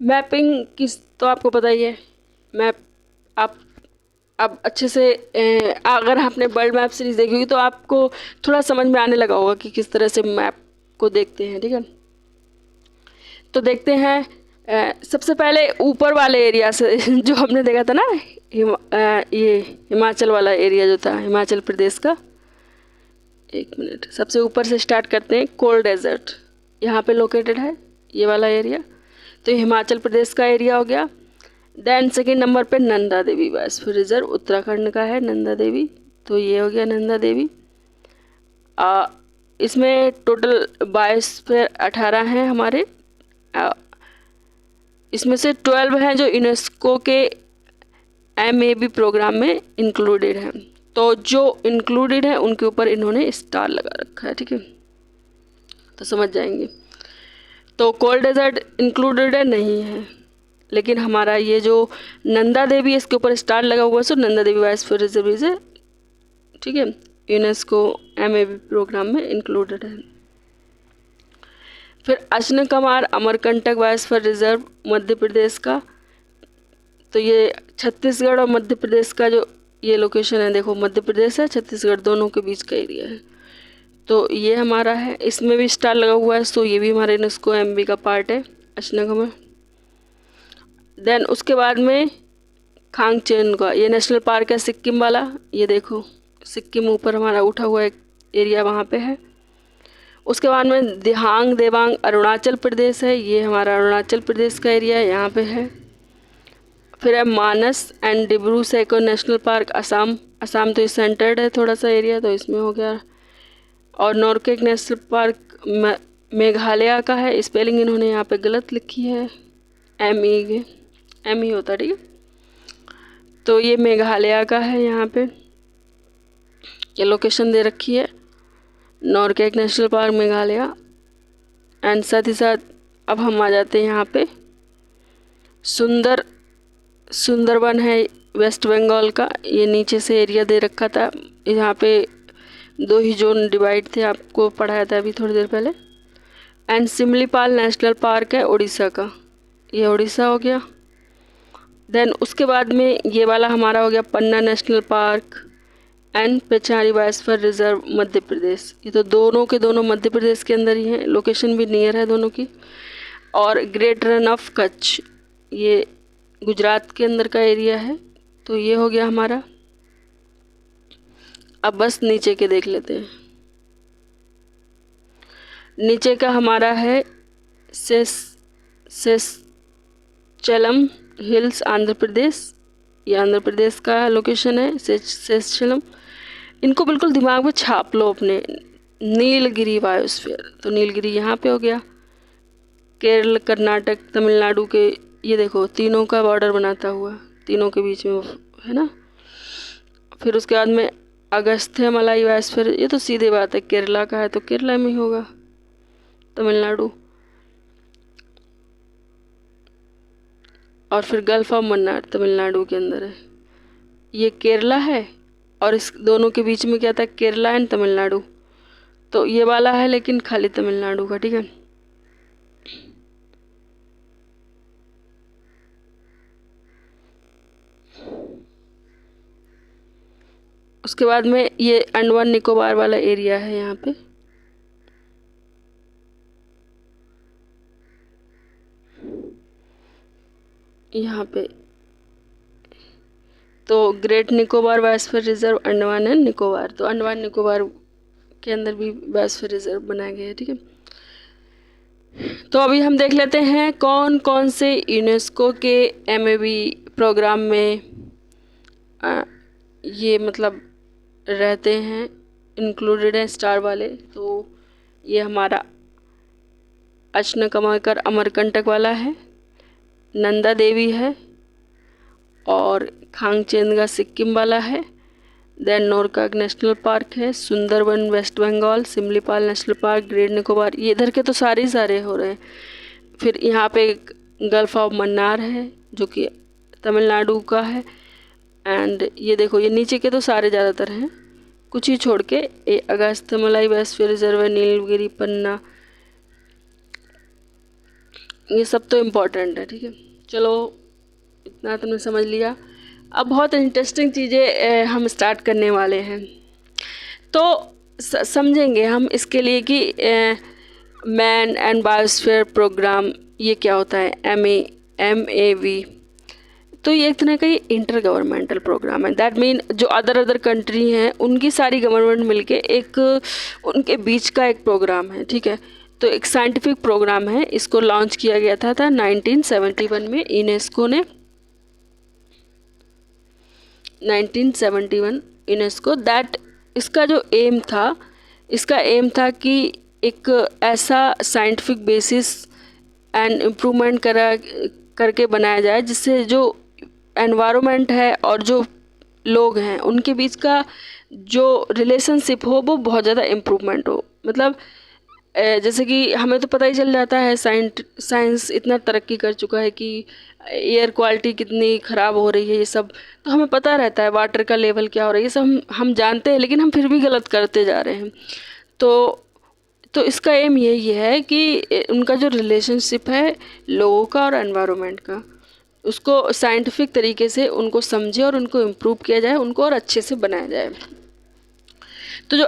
मैपिंग किस, तो आपको पता ही है, मैप आप अब अच्छे से अगर आपने वर्ल्ड मैप सीरीज़ देखी होगी तो आपको थोड़ा समझ में आने लगा होगा कि किस तरह से मैप को देखते हैं, ठीक है। तो देखते हैं सबसे पहले ऊपर वाले एरिया से जो हमने देखा था ना, ये हिमाचल वाला एरिया जो था, हिमाचल प्रदेश का। एक मिनट, सबसे ऊपर से स्टार्ट करते हैं। कोल्ड डेजर्ट यहाँ पे लोकेटेड है, ये वाला एरिया, तो ये हिमाचल प्रदेश का एरिया हो गया। देन सेकेंड नंबर पे नंदा देवी बायोस्फीयर रिजर्व, उत्तराखंड का है नंदा देवी, तो ये हो गया नंदा देवी। इसमें टोटल बायोस्फीयर 18 हैं हमारे, इसमें से 12 हैं जो यूनेस्को के MAB प्रोग्राम में इंक्लूडेड हैं। तो जो इंक्लूडेड है उनके ऊपर इन्होंने स्टार लगा रखा है, ठीक है, तो समझ जाएंगे। तो कोल्ड डेजर्ट इंक्लूडेड है, नहीं है, लेकिन हमारा ये जो नंदा देवी इसके ऊपर स्टार लगा हुआ है, सो नंदा देवी बायोस्फीयर रिजर्व है, ठीक है, यूनेस्को MAB प्रोग्राम में इंक्लूडेड है। फिर अचनकमार अमरकंटक बायोस्फीयर रिजर्व मध्य प्रदेश का, तो ये छत्तीसगढ़ और मध्य प्रदेश का जो ये लोकेशन है, देखो मध्य प्रदेश है छत्तीसगढ़ दोनों के बीच का एरिया है। तो ये हमारा है, इसमें भी स्टार लगा हुआ है, सो ये भी हमारे यूनेस्को एमबी का पार्ट है अशनगमा। देन उसके बाद में खांगचेन ये नेशनल पार्क है सिक्किम वाला, ये देखो सिक्किम ऊपर हमारा उठा हुआ एक एरिया वहाँ पे है। उसके बाद में दिहांग देवांग अरुणाचल प्रदेश है, ये हमारा अरुणाचल प्रदेश का एरिया है, यहाँ पे है। फिर है Manas and Dibru Saikhowa national park Assam, Assam तो सेंटर्ड है थोड़ा सा एरिया, तो इसमें हो गया। और नॉर्केक नेशनल पार्क मेघालय का है, स्पेलिंग इन्होंने यहाँ पे गलत लिखी है, एम ई होता, ठीक है। तो ये मेघालय का है, यहाँ पे ये लोकेशन दे रखी है नॉर्केक नेशनल पार्क मेघालय। एंड साथ ही साथ अब हम आ जाते हैं यहाँ पे सुंदरबन है वेस्ट बंगाल का, ये नीचे से एरिया दे रखा था। यहाँ पे 2 ही जोन डिवाइड थे, आपको पढ़ाया था अभी थोड़ी देर पहले। एंड सिमलीपाल नेशनल पार्क है उड़ीसा का, ये उड़ीसा हो गया। देन उसके बाद में ये वाला हमारा हो गया Panna national park and Pachmarhi biosphere reserve Madhya Pradesh, ये तो दोनों के दोनों मध्य प्रदेश के अंदर ही हैं, लोकेशन भी नियर है दोनों की। और ग्रेट रन ऑफ कच्छ, ये गुजरात के अंदर का एरिया है। तो ये हो गया हमारा। अब बस नीचे के देख लेते हैं। नीचे का हमारा है सेसचलम हिल्स आंध्र प्रदेश, ये आंध्र प्रदेश का लोकेशन है सेसचलम। इनको बिल्कुल दिमाग में छाप लो अपने, नीलगिरी बायोस्फीयर, तो नीलगिरी यहाँ पे हो गया। केरल कर्नाटक तमिलनाडु के, ये देखो तीनों का बॉर्डर बनाता हुआ, तीनों के बीच में है ना। फिर उसके बाद में अगस्थ्यमलाई बायोस्फीयर, ये तो सीधे बात है केरला का है तो केरला में ही होगा, तमिलनाडु। और फिर गल्फ ऑफ मन्नार तमिलनाडु के अंदर है, ये केरला है। और इस दोनों के बीच में क्या था, केरला एंड तमिलनाडु, तो ये वाला है लेकिन खाली तमिलनाडु का, ठीक है। उसके बाद में ये अंडमान निकोबार वाला एरिया है यहाँ पे, यहाँ पे तो great Nicobar biosphere reserve Andaman and Nicobar, तो अंडमान निकोबार के अंदर भी बायोस्फीयर रिजर्व बनाया गया है, ठीक है। तो अभी हम देख लेते हैं कौन कौन से यूनेस्को के एमएबी प्रोग्राम में ये मतलब रहते हैं, इंक्लूडेड हैं स्टार वाले। तो ये हमारा अचनकमाकर अमरकंटक वाला है, नंदा देवी है, और खांगचेनगा सिक्किम वाला है। देन नोरकाक नेशनल पार्क है, Sundarban West Bengal, Similipal national park, great Nicobar, ये इधर के तो सारे हो रहे हैं। फिर यहाँ पे गल्फ ऑफ मन्नार है जो कि तमिलनाडु का है। एंड ये देखो ये नीचे के तो सारे ज़्यादातर हैं, कुछ ही छोड़ के ये अगस्थ्यमलाई बायोस्फीयर रिजर्व है, नीलगिरी, पन्ना, ये सब तो इम्पोर्टेंट है, ठीक है। चलो इतना तुमने समझ लिया। अब बहुत इंटरेस्टिंग चीज़ें हम स्टार्ट करने वाले हैं, तो समझेंगे हम इसके लिए कि मैन एंड बायोस्फीयर प्रोग्राम ये क्या होता है, MAV। तो ये एक तरह का ये इंटर गवर्नमेंटल प्रोग्राम है, दैट मीन जो अदर कंट्री हैं उनकी सारी गवर्नमेंट मिलके एक उनके बीच का एक प्रोग्राम है, ठीक है। तो एक साइंटिफिक प्रोग्राम है, इसको लॉन्च किया गया था 1971 में यूनेस्को ने, 1971 यूनेस्को। दैट इसका जो एम था, इसका एम था कि एक ऐसा साइंटिफिक बेसिस एंड इम्प्रूवमेंट करके बनाया जाए जिससे जो एनवायरनमेंट है और जो लोग हैं उनके बीच का जो रिलेशनशिप हो वो बहुत ज़्यादा इम्प्रूवमेंट हो। मतलब जैसे कि हमें तो पता ही चल जाता है साइंस इतना तरक्की कर चुका है कि एयर क्वालिटी कितनी ख़राब हो रही है, ये सब तो हमें पता रहता है, वाटर का लेवल क्या हो रहा है, ये सब हम जानते हैं, लेकिन हम फिर भी गलत करते जा रहे हैं। तो इसका एम यही है कि उनका जो रिलेशनशिप है लोगों का और एनवायरनमेंट का, उसको साइंटिफिक तरीके से उनको समझे और उनको इम्प्रूव किया जाए, उनको और अच्छे से बनाया जाए। तो जो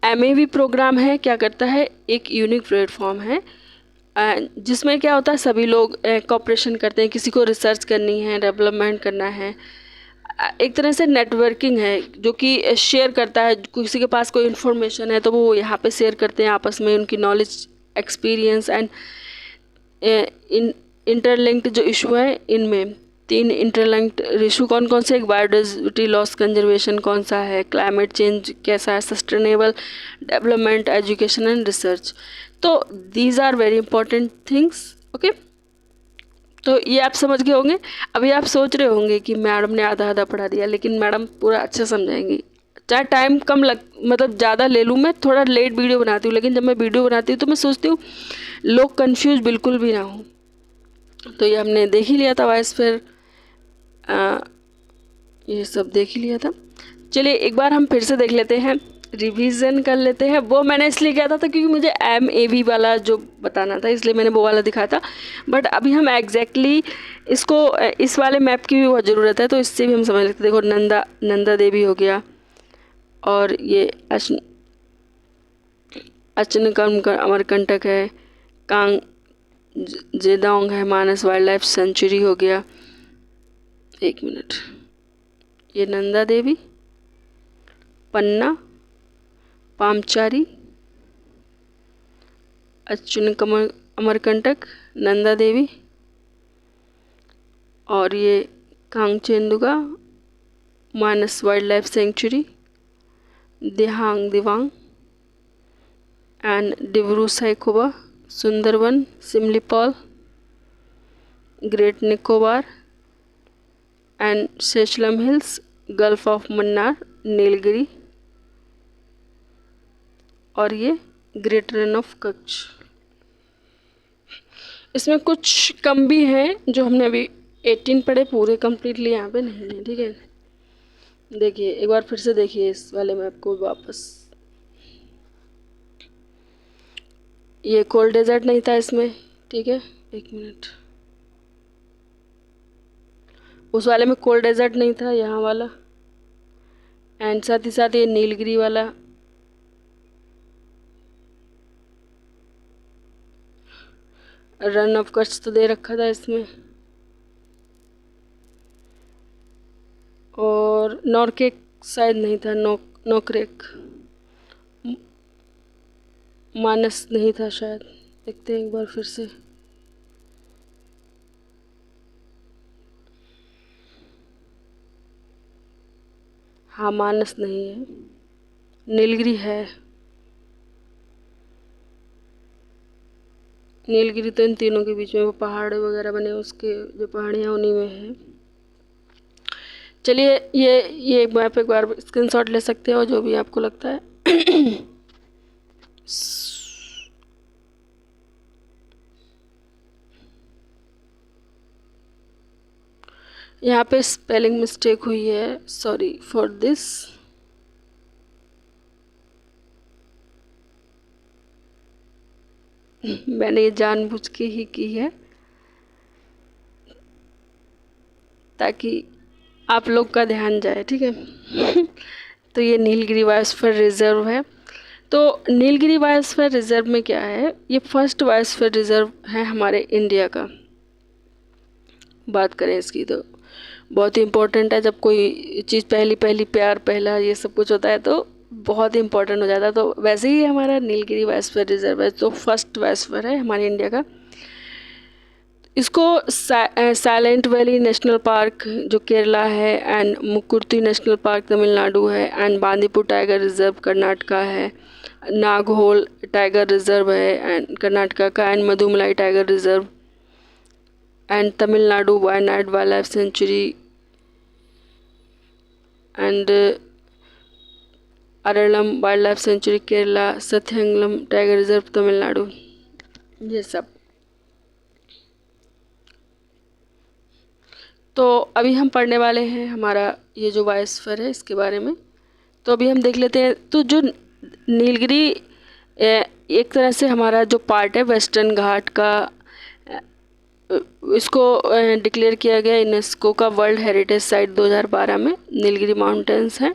MAV प्रोग्राम है क्या करता है, एक यूनिक प्लेटफॉर्म है जिसमें क्या होता है, सभी लोग कोऑपरेशन करते हैं, किसी को रिसर्च करनी है, डेवलपमेंट करना है, एक तरह से नेटवर्किंग है जो कि शेयर करता है। किसी के पास कोई इन्फॉर्मेशन है तो वो यहाँ पे शेयर करते हैं आपस में, उनकी नॉलेज, एक्सपीरियंस एंड इंटरलिंक्ड जो इशू है, इनमें 3 इंटरलिंक्ड इशू कौन कौन से, एक बायोडाइवर्सिटी लॉस कंजर्वेशन कौन सा है, क्लाइमेट चेंज कैसा है, sustainable development, education and research. तो these are very important things. Okay, तो ये आप समझ गए होंगे। अभी आप सोच रहे होंगे कि मैडम ने आधा आधा पढ़ा दिया, लेकिन मैडम पूरा अच्छा समझाएंगी। चाहे टाइम कम मतलब ज़्यादा ले लूँ, मैं थोड़ा लेट वीडियो बनाती हूँ, लेकिन जब मैं वीडियो बनाती हूँ तो मैं सोचती हूँ लोग कंफ्यूज बिल्कुल भी ना हो। तो ये हमने देख ही लिया था वाइस, फिर ये सब देख ही लिया था। चलिए एक बार हम फिर से देख लेते हैं, रिवीजन कर लेते हैं। वो मैंने इसलिए किया था क्योंकि मुझे MAV वाला जो बताना था, इसलिए मैंने वो वाला दिखाया था। बट अभी हम एग्जैक्टली इसको, इस वाले मैप की भी बहुत ज़रूरत है, तो इससे भी हम समझ लेते हैं। देखो नंदा देवी हो गया, और ये अचनकम अमरकंटक है, कांग जेदोंग है, मानस वाइल्ड लाइफ सेंचुरी हो गया। एक मिनट, ये नंदा देवी, पन्ना, पामचारी, अचनकम अमरकंटक, नंदा देवी, और ये Khangchendzonga, Manas wild life sanctuary, Dihang Dibang and Dibru Saikhowa, Sundarban, Similipal, great Nicobar and Seshachalam hills, gulf of Mannar, Nilgiri, और ये ग्रेट रन ऑफ कच्छ। इसमें कुछ कम भी हैं जो हमने अभी 18 पढ़े, पूरे कम्प्लीटली यहाँ पे नहीं है। ठीक है, देखिए एक बार फिर से देखिए इस वाले मैप को वापस। ये कोल्ड डेजर्ट नहीं था इसमें, ठीक है, एक मिनट, उस वाले में कोल्ड डेजर्ट नहीं था, यहाँ वाला, एंड साथ ही साथ ये नीलगिरी वाला, रन ऑफ कच्छ तो दे रखा था इसमें, और नॉर्केक शायद नहीं था, नोकरेक, मानस नहीं था शायद। देखते हैं एक बार फिर से, हाँ मानस नहीं है, नीलगिरी है। नीलगिरी तो इन तीनों के बीच में, वो पहाड़ वगैरह बने उसके जो पहाड़ियाँ उन्हीं में है। चलिए ये मैप एक बार स्क्रीनशॉट ले सकते हो, जो भी आपको लगता है। यहाँ पे स्पेलिंग मिस्टेक हुई है, सॉरी फॉर दिस। मैंने ये जानबूझ के ही की है ताकि आप लोग का ध्यान जाए, ठीक है। तो ये नीलगिरी बायोस्फीयर रिजर्व है। तो नीलगिरी बायोस्फीयर रिजर्व में क्या है, ये फर्स्ट बायोस्फीयर रिजर्व है हमारे इंडिया का। बात करें इसकी तो बहुत ही इम्पोर्टेंट है। जब कोई चीज़ पहली प्यार पहला ये सब कुछ होता है तो बहुत ही इंपॉर्टेंट हो जाता है। तो वैसे ही हमारा नीलगिरी बायोस्फीयर रिजर्व है, तो फर्स्ट बायोस्फीयर है हमारे इंडिया का। इसको साइलेंट वैली नेशनल पार्क जो केरला है, and Mukurthi national park Tamil Nadu है, and Bandipur tiger reserve Karnataka है, नागहोल टाइगर रिजर्व है एंड कर्नाटका का, and Mudumalai tiger reserve and Tamil Nadu, Wayanad wild life sanctuary and Aralam wild life sanctuary Kerala, Sathyamangalam tiger reserve Tamil Nadu, ये सब। तो अभी हम पढ़ने वाले हैं हमारा ये जो बायोस्फीयर है इसके बारे में। तो अभी हम देख लेते हैं। तो जो नीलगिरी एक तरह से हमारा जो पार्ट है वेस्टर्न घाट का, इसको डिक्लेयर किया गया यूनेस्को का वर्ल्ड हेरिटेज साइट 2012 में। नीलगिरी माउंटेन्स हैं,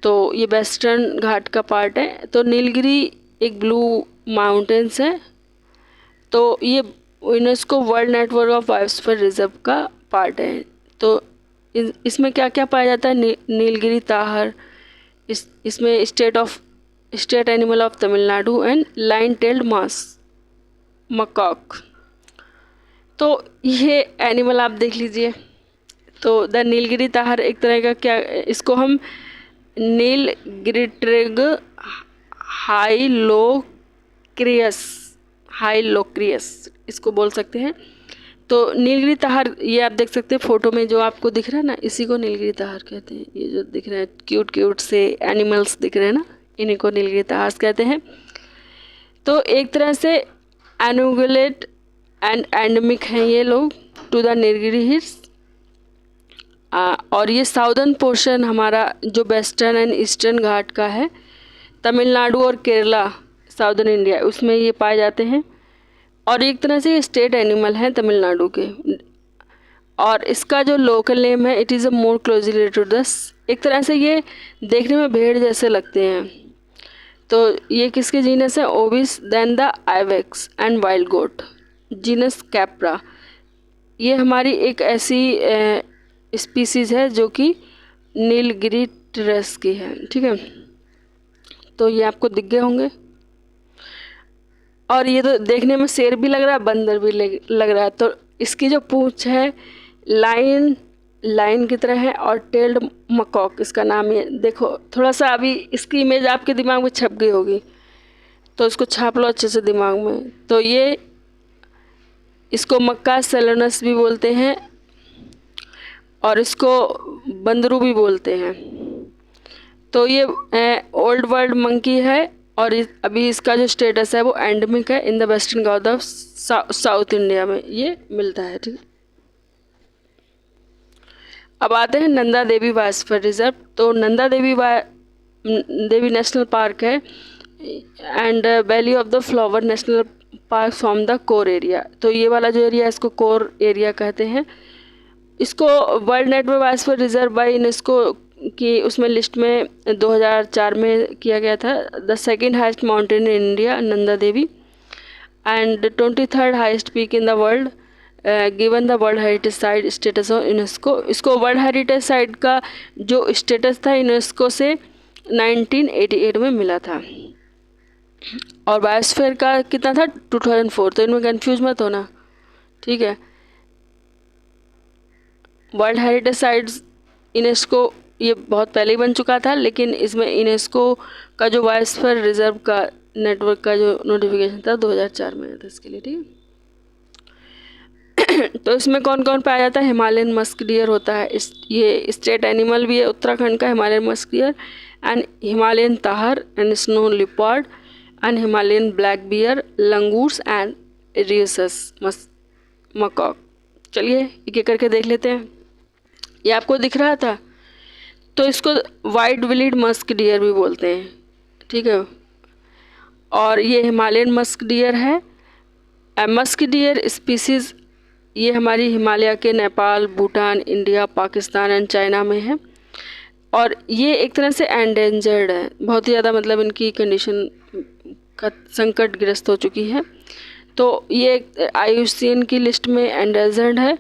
तो ये वेस्टर्न घाट का पार्ट है। तो नीलगिरी एक ब्लू माउंटेन्स है, तो ये UNESCO world network of biosphere reserve का पार्ट है। तो इसमें क्या क्या पाया जाता है? नीलगिरी ताहर, इसमें state animal of Tamil Nadu and lion tailed macaque. तो ये एनिमल आप देख लीजिए। तो द नीलगिरी ताहर एक तरह का क्या, इसको हम नीलगिरिट्रिग हाइलोक्रियस इसको बोल सकते हैं। तो नीलगिरी ताहर ये आप देख सकते हैं फोटो में जो आपको दिख रहा है ना, इसी को नीलगिरी ताहर कहते हैं। ये जो दिख रहे हैं क्यूट क्यूट से एनिमल्स दिख रहे हैं ना, इन्हीं को नीलगिरी ताहर कहते हैं। तो एक तरह से एनुगुलेट एंड एंडेमिक हैं ये लोग टू द नीलगिरी हिल्स। और ये साउदर्न पोर्शन हमारा जो वेस्टर्न एंड ईस्टर्न घाट का है, तमिलनाडु और केरला, साउदर्न इंडिया, उसमें ये पाए जाते हैं। और एक तरह से ये स्टेट एनिमल हैं तमिलनाडु के। और इसका जो लोकल नेम है, it is a more closely related to this, एक तरह से ये देखने में भेड़ जैसे लगते हैं। तो ये किसके जीनस है? Ovis then the ibex and wild goat, genus Capra. ये हमारी एक ऐसी स्पीसीज़ है जो कि नीलगिरिट्रिस की है, ठीक है। तो ये आपको दिख गए होंगे। और ये तो देखने में शेर भी लग रहा है, बंदर भी लग रहा है। तो इसकी जो पूंछ है लाइन की तरह है, और टेल्ड मकॉक इसका नाम है। देखो थोड़ा सा अभी इसकी इमेज आपके दिमाग में छप गई होगी, तो इसको छाप लो अच्छे से दिमाग में। तो ये इसको मक्का सेलोनस भी बोलते हैं, और इसको बंदरू भी बोलते हैं। तो ये ओल्ड वर्ल्ड मंकी है, और अभी इसका जो स्टेटस है वो एंडेमिक है in the western Ghat of south India में ये मिलता है, ठीक है। अब आते हैं नंदा देवी बायोस्फीयर रिजर्व। तो नंदा देवी नेशनल पार्क है and valley of the flower national park from the core area. तो ये वाला जो एरिया है इसको कोर एरिया कहते हैं। इसको world network biosphere reserve by UNESCO की उसमें लिस्ट में 2004 में किया गया था। The second highest mountain in India Nanda Devi and 23rd heist peak in the world given the world heritage site status of UNESCO. इसको वर्ल्ड हेरिटेज साइट का जो स्टेटस था यूनेस्को से 1988 में मिला था। और बायोस्फीयर का कितना था? 2004। तो इनमें कंफ्यूज मत होना, ठीक है। वर्ल्ड हेरिटेज साइट्स यूनेस्को ये बहुत पहले ही बन चुका था, लेकिन इसमें यूनेस्को का जो बायोस्फीयर रिजर्व का नेटवर्क का जो नोटिफिकेशन था 2004 में आया था इसके लिए, ठीक है। तो इसमें कौन कौन पाया जाता है? हिमालयन मस्क डियर होता है, ये स्टेट एनिमल भी है उत्तराखंड का, Himalayan musk deer and Himalayan tahr and snow leopard and Himalayan black bear, langurs and rhesus macaque. चलिए एक एक करके देख लेते हैं। ये आपको दिख रहा था, तो इसको वाइट विलिड मस्क डियर भी बोलते हैं, ठीक है। और ये हिमालयन मस्क डियर है। मस्क डियर स्पीसीज़ ये हमारी हिमालय के Nepal, Bhutan, India, Pakistan and China में है। और ये एक तरह से एंडेंजर्ड है, बहुत ही ज़्यादा मतलब इनकी कंडीशन का संकटग्रस्त हो चुकी है। तो ये IUCN की लिस्ट में एंडेंजर्ड है।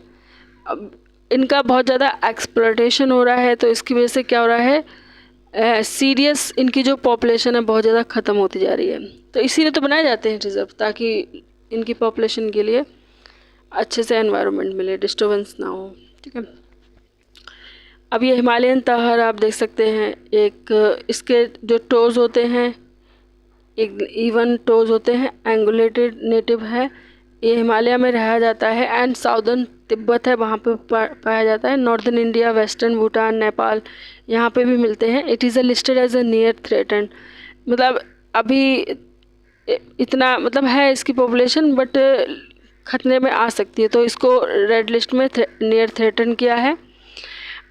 अब इनका बहुत ज़्यादा एक्सप्लॉयटेशन हो रहा है, तो इसकी वजह से क्या हो रहा है, सीरियस इनकी जो पॉपुलेशन है बहुत ज़्यादा ख़त्म होती जा रही है। तो इसीलिए तो बनाए जाते हैं रिजर्व, ताकि इनकी पॉपुलेशन के लिए अच्छे से एनवायरनमेंट मिले, डिस्टर्बेंस ना हो, ठीक है। अब ये हिमालयन ताहर आप देख सकते हैं, एक इसके जो टोज़ होते हैं एक इवन टोज़ होते हैं, एंगुलेटेड नेटिव है, ये हिमालय में रहा जाता है एंड साउदर्न तिब्बत है वहाँ पे पाया जाता है। Northern India, western Bhutan, Nepal यहाँ पे भी मिलते हैं। It is listed as a near threatened, मतलब अभी इतना मतलब है इसकी पॉपुलेशन, बट खतरे में आ सकती है, तो इसको रेड लिस्ट में नियर थ्रेटन किया है।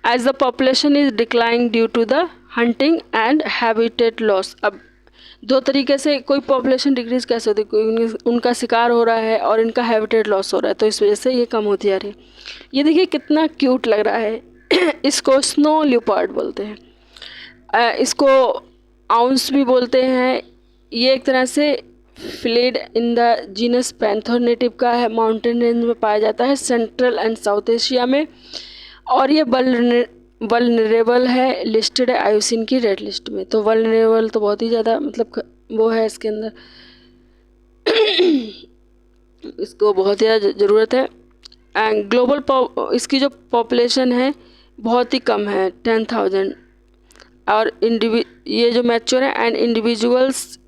As the population is declining due to the hunting and habitat loss. अब दो तरीके से कोई पॉपुलेशन डिक्रीज कैसे होती है, कोई उनका शिकार हो रहा है और इनका हैबिटेट लॉस हो रहा है, तो इस वजह से ये कम होती जा रही है। ये देखिए कितना क्यूट लग रहा है इसको स्नो लियोपार्ड बोलते हैं, इसको आउंस भी बोलते हैं। ये एक तरह से filled in the genus panther native का है, माउंटेन रेंज में पाया जाता है सेंट्रल एंड साउथ एशिया में, और ये वल्नरेबल है, लिस्टेड है आईयूसीएन की रेड लिस्ट में। तो वल्नरेबल तो बहुत ही ज़्यादा मतलब वो है इसके अंदर इसको बहुत ज़्यादा ज़रूरत है। एंड ग्लोबल इसकी जो पॉपुलेशन है बहुत ही कम है 10,000, और ये जो मैच्योर है एंड इंडिविजुअल्स,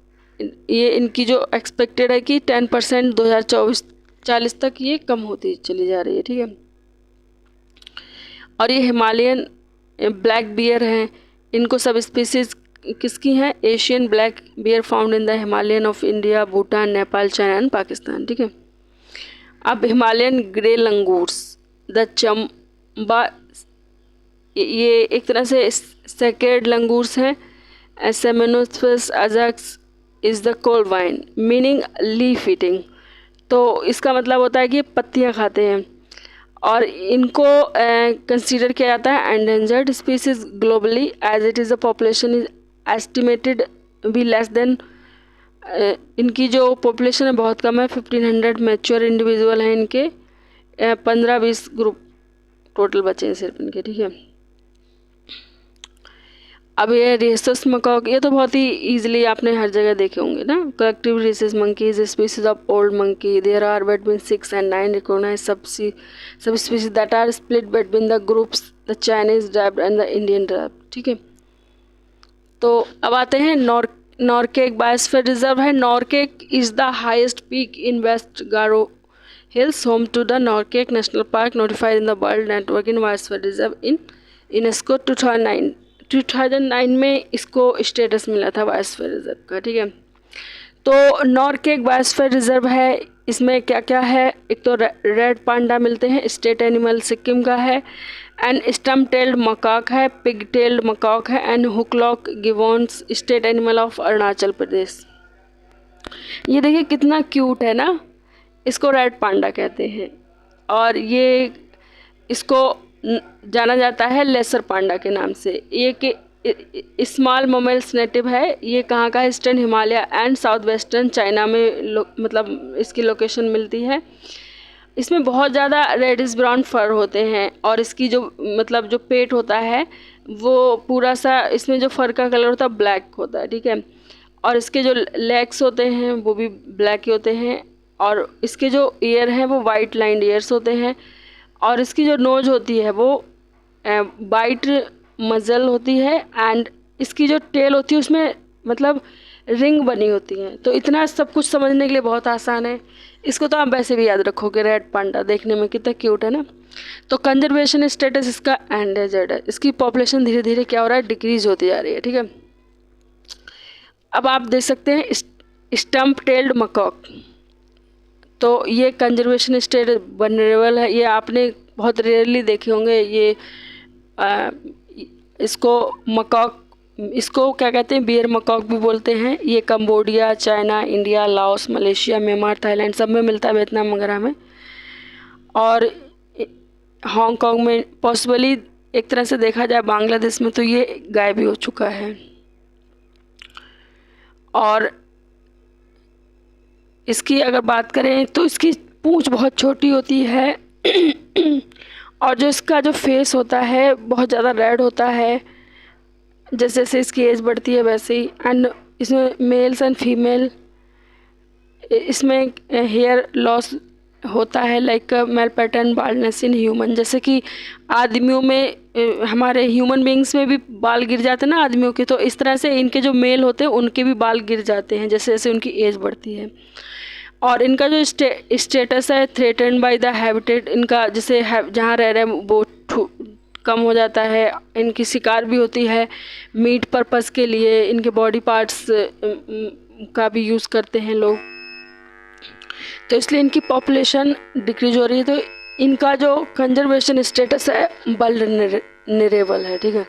ये इनकी जो एक्सपेक्टेड है कि 10% 2040 तक ये कम होती चली जा रही है, ठीक है। और ये हिमालयन ब्लैक बियर हैं, इनको सब स्पीसीज किसकी हैं, Asian black bear found in the Himalayan of India, Bhutan, Nepal, China and Pakistan, ठीक है। अब Himalayan grey langurs, the Chamba, ये एक तरह से सेकेड लंगूर्स हैं। Semnopithecus ajax is the cold wine meaning leaf eating, तो इसका मतलब होता है कि ये पत्तियाँ खाते हैं, और इनको कंसीडर किया जाता है endangered species globally as it is the population is estimated be less than, इनकी जो पॉपुलेशन है बहुत कम है, 1500 मैच्योर इंडिविजुअल हैं इनके, 15-20 ग्रुप टोटल बचे हैं सिर्फ इनके, ठीक है। अब ये रेसस मकॉक, ये तो बहुत ही ईजिली आपने हर जगह देखे होंगे ना। Collective rhesus monkeys species of old monkey, there are between 6 and 9 recognise subspecies that are split between the groups the Chinese tribe and the Indian tribe, ठीक है। तो अब आते हैं नॉर्केक बायोस्फीयर रिजर्व है। Nokrek is the highest peak in west Garo hills, home to the Nokrek national park, notified in the world network in biosphere reserve in UNESCO 2009 में इसको स्टेटस मिला था बायोस्फीयर रिजर्व का, ठीक है। तो नॉर्केक बायोस्फीयर रिजर्व है, इसमें क्या क्या है, एक तो रेड पांडा मिलते हैं, स्टेट एनिमल सिक्किम का है, एंड स्टम्प टेल्ड मकाक है, पिग टेल्ड मकाक है, and hoolock gibbons state animal of Arunachal Pradesh. ये देखिए कितना क्यूट है ना, इसको रेड पांडा कहते हैं, और ये इसको जाना जाता है लेसर पांडा के नाम से। ये कि स्मॉल मोमेल्स नेटिव है, ये कहाँ का, eastern Himalaya and south western China में मतलब इसकी लोकेशन मिलती है। इसमें बहुत ज़्यादा रेडिश ब्राउन फर होते हैं, और इसकी जो मतलब जो पेट होता है वो पूरा सा, इसमें जो फर का कलर होता है ब्लैक होता है, ठीक है। और इसके जो लेग्स होते हैं वो भी ब्लैक ही होते हैं, और इसके जो ईयर हैं वो वाइट लाइंड ईयर्स होते हैं, और इसकी जो नोज होती है वो वाइट मजल होती है, एंड इसकी जो टेल होती है उसमें मतलब रिंग बनी होती है। तो इतना सब कुछ समझने के लिए बहुत आसान है, इसको तो आप वैसे भी याद रखोगे। रेड पांडा देखने में कितना क्यूट है ना। तो कंजर्वेशन स्टेटस इसका एंडेंजर्ड है, इसकी पॉपुलेशन धीरे धीरे क्या हो रहा है, डिक्रीज होती जा रही है, ठीक है। अब आप देख सकते हैं स्टम्प टेल्ड मकॉक, तो ये कंजर्वेशन स्टेटस वनरेबल है, ये आपने बहुत रेयरली देखे होंगे। ये इसको मकॉक, इसको क्या कहते हैं, बियर मकॉक भी बोलते हैं। ये Cambodia, China, India, Laos, Malaysia, Myanmar, Thailand सब में मिलता है, वियतनाम वगैरह में, और हांगकांग में पॉसिबली एक तरह से देखा जाए बांग्लादेश में तो ये गायब भी हो चुका है। और इसकी अगर बात करें तो इसकी पूंछ बहुत छोटी होती है और जो इसका जो फेस होता है बहुत ज़्यादा रेड होता है, जैसे जैसे इसकी एज बढ़ती है वैसे ही। एंड इसमें मेल्स एंड फीमेल, इसमें हेयर लॉस होता है, like male pattern baldness in human, जैसे कि आदमियों में, हमारे ह्यूमन बींग्स में भी बाल गिर जाते हैं ना आदमियों के, तो इस तरह से इनके जो मेल होते हैं उनके भी बाल गिर जाते हैं जैसे जैसे उनकी एज बढ़ती है। और इनका जो स्टेटस है थ्रेटन्ड बाय द हैबिटेट, इनका जैसे जहाँ रह रहे हैं वो कम हो जाता है। इनकी शिकार भी होती है मीट पर्पस के लिए, इनके बॉडी पार्ट्स का भी यूज़ करते हैं लोग, तो इसलिए इनकी पॉपुलेशन डिक्रीज हो रही है। तो इनका जो कंजर्वेशन स्टेटस है वल्नरेबल है, ठीक है।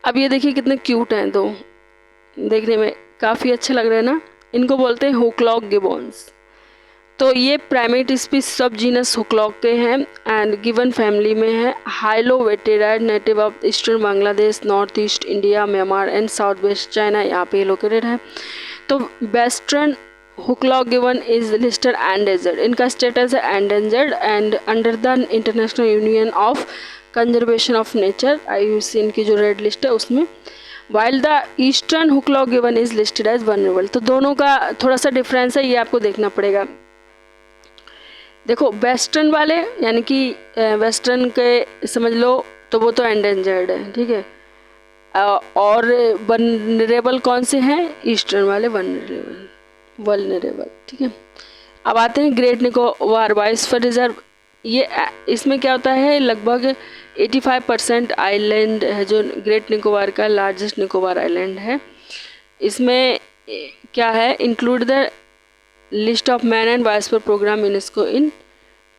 अब ये देखिए कितने क्यूट हैं, दो देखने में काफ़ी अच्छे लग रहे हैं ना। इनको बोलते हैं हुकलॉक गिबॉन्स। तो ये प्राइमेट स्पीस सब जीनस हुकलॉक के हैं एंड गिवन फैमिली में है। Hylobatidae, native of eastern Bangladesh, north east India, Myanmar and south west China, यहाँ पे लोकेटेड है। तो वेस्टर्न हुकलॉक गिवन इज लिस्टेड एंडेंजर्ड, इनका स्टेटस है endangered and under the international union of conservation of nature, IUCN की जो रेड लिस्ट है उसमें। वाइल द ईस्टर्न हुकलॉक गिवन इज लिस्टेड एज वनरेबल। तो दोनों का थोड़ा सा डिफरेंस है, ये आपको देखना पड़ेगा। देखो वेस्टर्न वाले यानी कि वेस्टर्न के समझ लो तो वो तो एंडेंजर्ड है, ठीक है। और वनरेबल कौन से हैं? ईस्टर्न वाले वनरेबल, ठीक है। अब आते हैं ग्रेट निकोबार बायोस्फीयर रिजर्व। ये इसमें क्या होता है, लगभग 85% आइलैंड है जो ग्रेट निकोबार का लार्जेस्ट निकोबार आइलैंड है। इसमें क्या है, include the list of man and biosphere programme UNESCO in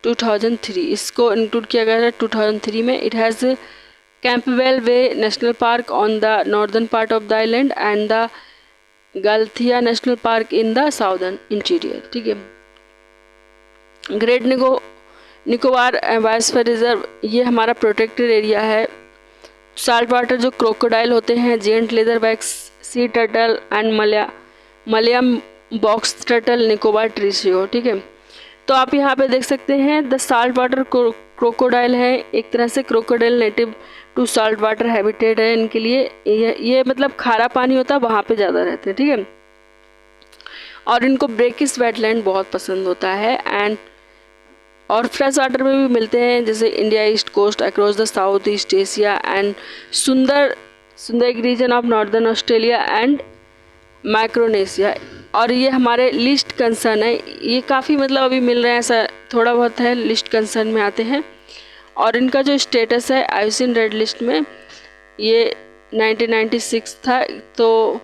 2003, इसको इंक्लूड किया गया था 2003 में। It has Campbell Bay national park on the northern part of the island and the Galathea national park in the southern interior, ठीक है। ग्रेट निकोबार बायोस्फीयर रिजर्व ये हमारा प्रोटेक्टेड एरिया है। साल्ट वाटर जो क्रोकोडाइल होते हैं, giant leatherbacks, sea turtle and Malayan box turtle, Nicobar ट्रिसियो, ठीक है। तो आप यहाँ पे देख सकते हैं द साल्ट वाटर क्रोकोडाइल है, एक तरह से crocodile native to salt water habitat है इनके लिए। ये मतलब खारा पानी होता है वहाँ पे ज़्यादा रहते हैं, ठीक है। और इनको ब्रेकिस वेटलैंड बहुत पसंद होता है एंड और फ्रेश वाटर में भी मिलते हैं, जैसे India east coast across the south east Asia and सुंदर एक region of northern Australia and Micronesia. और ये हमारे लिस्ट कंसर्न है, ये काफ़ी मतलब अभी मिल रहे हैं, ऐसा थोड़ा बहुत है, लिस्ट कंसर्न में आते हैं। और इनका जो स्टेटस है IUCN रेड लिस्ट में ये 1996 था। तो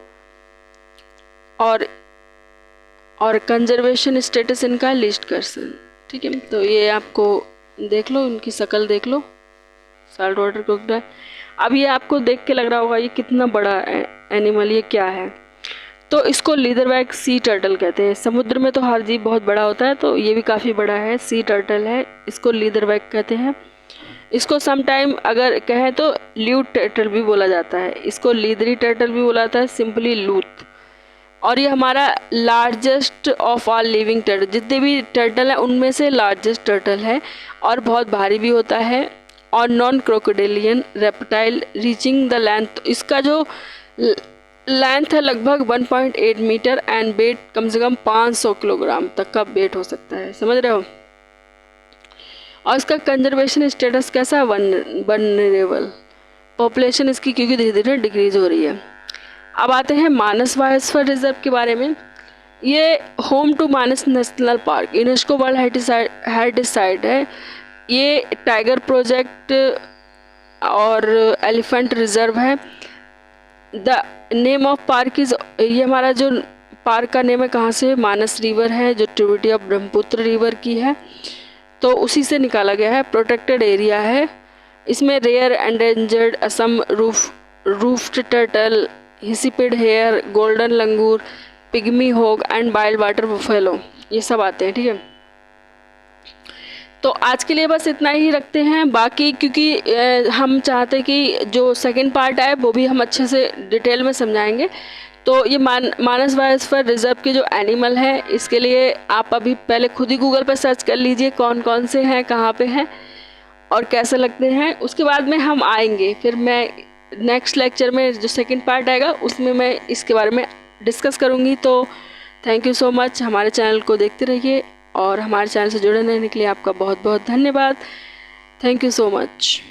और कंजर्वेशन स्टेटस इनका लिस्ट कंसर्न, ठीक है। तो ये आपको देख लो, इनकी शक्ल देख लो, साल्ट वाटर क्रोकोडाइल। अब ये आपको देख के लग रहा होगा ये कितना बड़ा एनिमल, ये क्या है। तो इसको लीदरबैक सी टर्टल कहते हैं। समुद्र में तो हर जीव बहुत बड़ा होता है, तो ये भी काफ़ी बड़ा है, सी टर्टल है, इसको लीदरबैक कहते हैं। इसको समटाइम अगर कहें तो ल्यूट टर्टल भी बोला जाता है, इसको लीदरी टर्टल भी बोला जाता है, सिंपली लूथ। और ये हमारा largest of all living turtle, जितने भी टर्टल हैं उनमें से लार्जेस्ट टर्टल है और बहुत भारी भी होता है। और non crocodilian reptile reaching the length, इसका जो लेंथ है लगभग 1.8 मीटर एंड वेट कम से कम 500 किलोग्राम तक का वेट हो सकता है, समझ रहे हो। और इसका कंजर्वेशन स्टेटस कैसा है, वनरेबल। पॉपुलेशन इसकी क्योंकि धीरे धीरे डिक्रीज हो रही है। अब आते हैं मानस बायोस्फीयर रिजर्व के बारे में। ये home to Manas national park, UNESCO world heritage site है। ये टाइगर प्रोजेक्ट और एलिफेंट रिजर्व है। The name of park is, ये हमारा जो पार्क का नेम है कहाँ से, मानस रिवर है जो ट्रिब्यूटरी ऑफ ब्रह्मपुत्र रिवर की है, तो उसी से निकाला गया है। प्रोटेक्टेड एरिया है। इसमें rare endangered Assam roofed turtle, hispid hare, golden langur, pygmy hog and wild water buffalo ये सब आते हैं, ठीक है। तो आज के लिए बस इतना ही रखते हैं। बाकी क्योंकि हम चाहते हैं कि जो सेकंड पार्ट है वो भी हम अच्छे से डिटेल में समझाएंगे। तो ये मानस बायोस्फीयर रिजर्व के जो एनिमल है, इसके लिए आप अभी पहले खुद ही गूगल पर सर्च कर लीजिए कौन कौन से हैं, कहाँ पे हैं और कैसे लगते हैं। उसके बाद में हम आएंगे, फिर मैं नेक्स्ट लेक्चर में जो सेकंड पार्ट आएगा उसमें मैं इसके बारे में डिस्कस करूँगी। तो थैंक यू सो मच, हमारे चैनल को देखते रहिए और हमारे चैनल से जुड़े रहने के लिए आपका बहुत बहुत धन्यवाद। Thank you so much.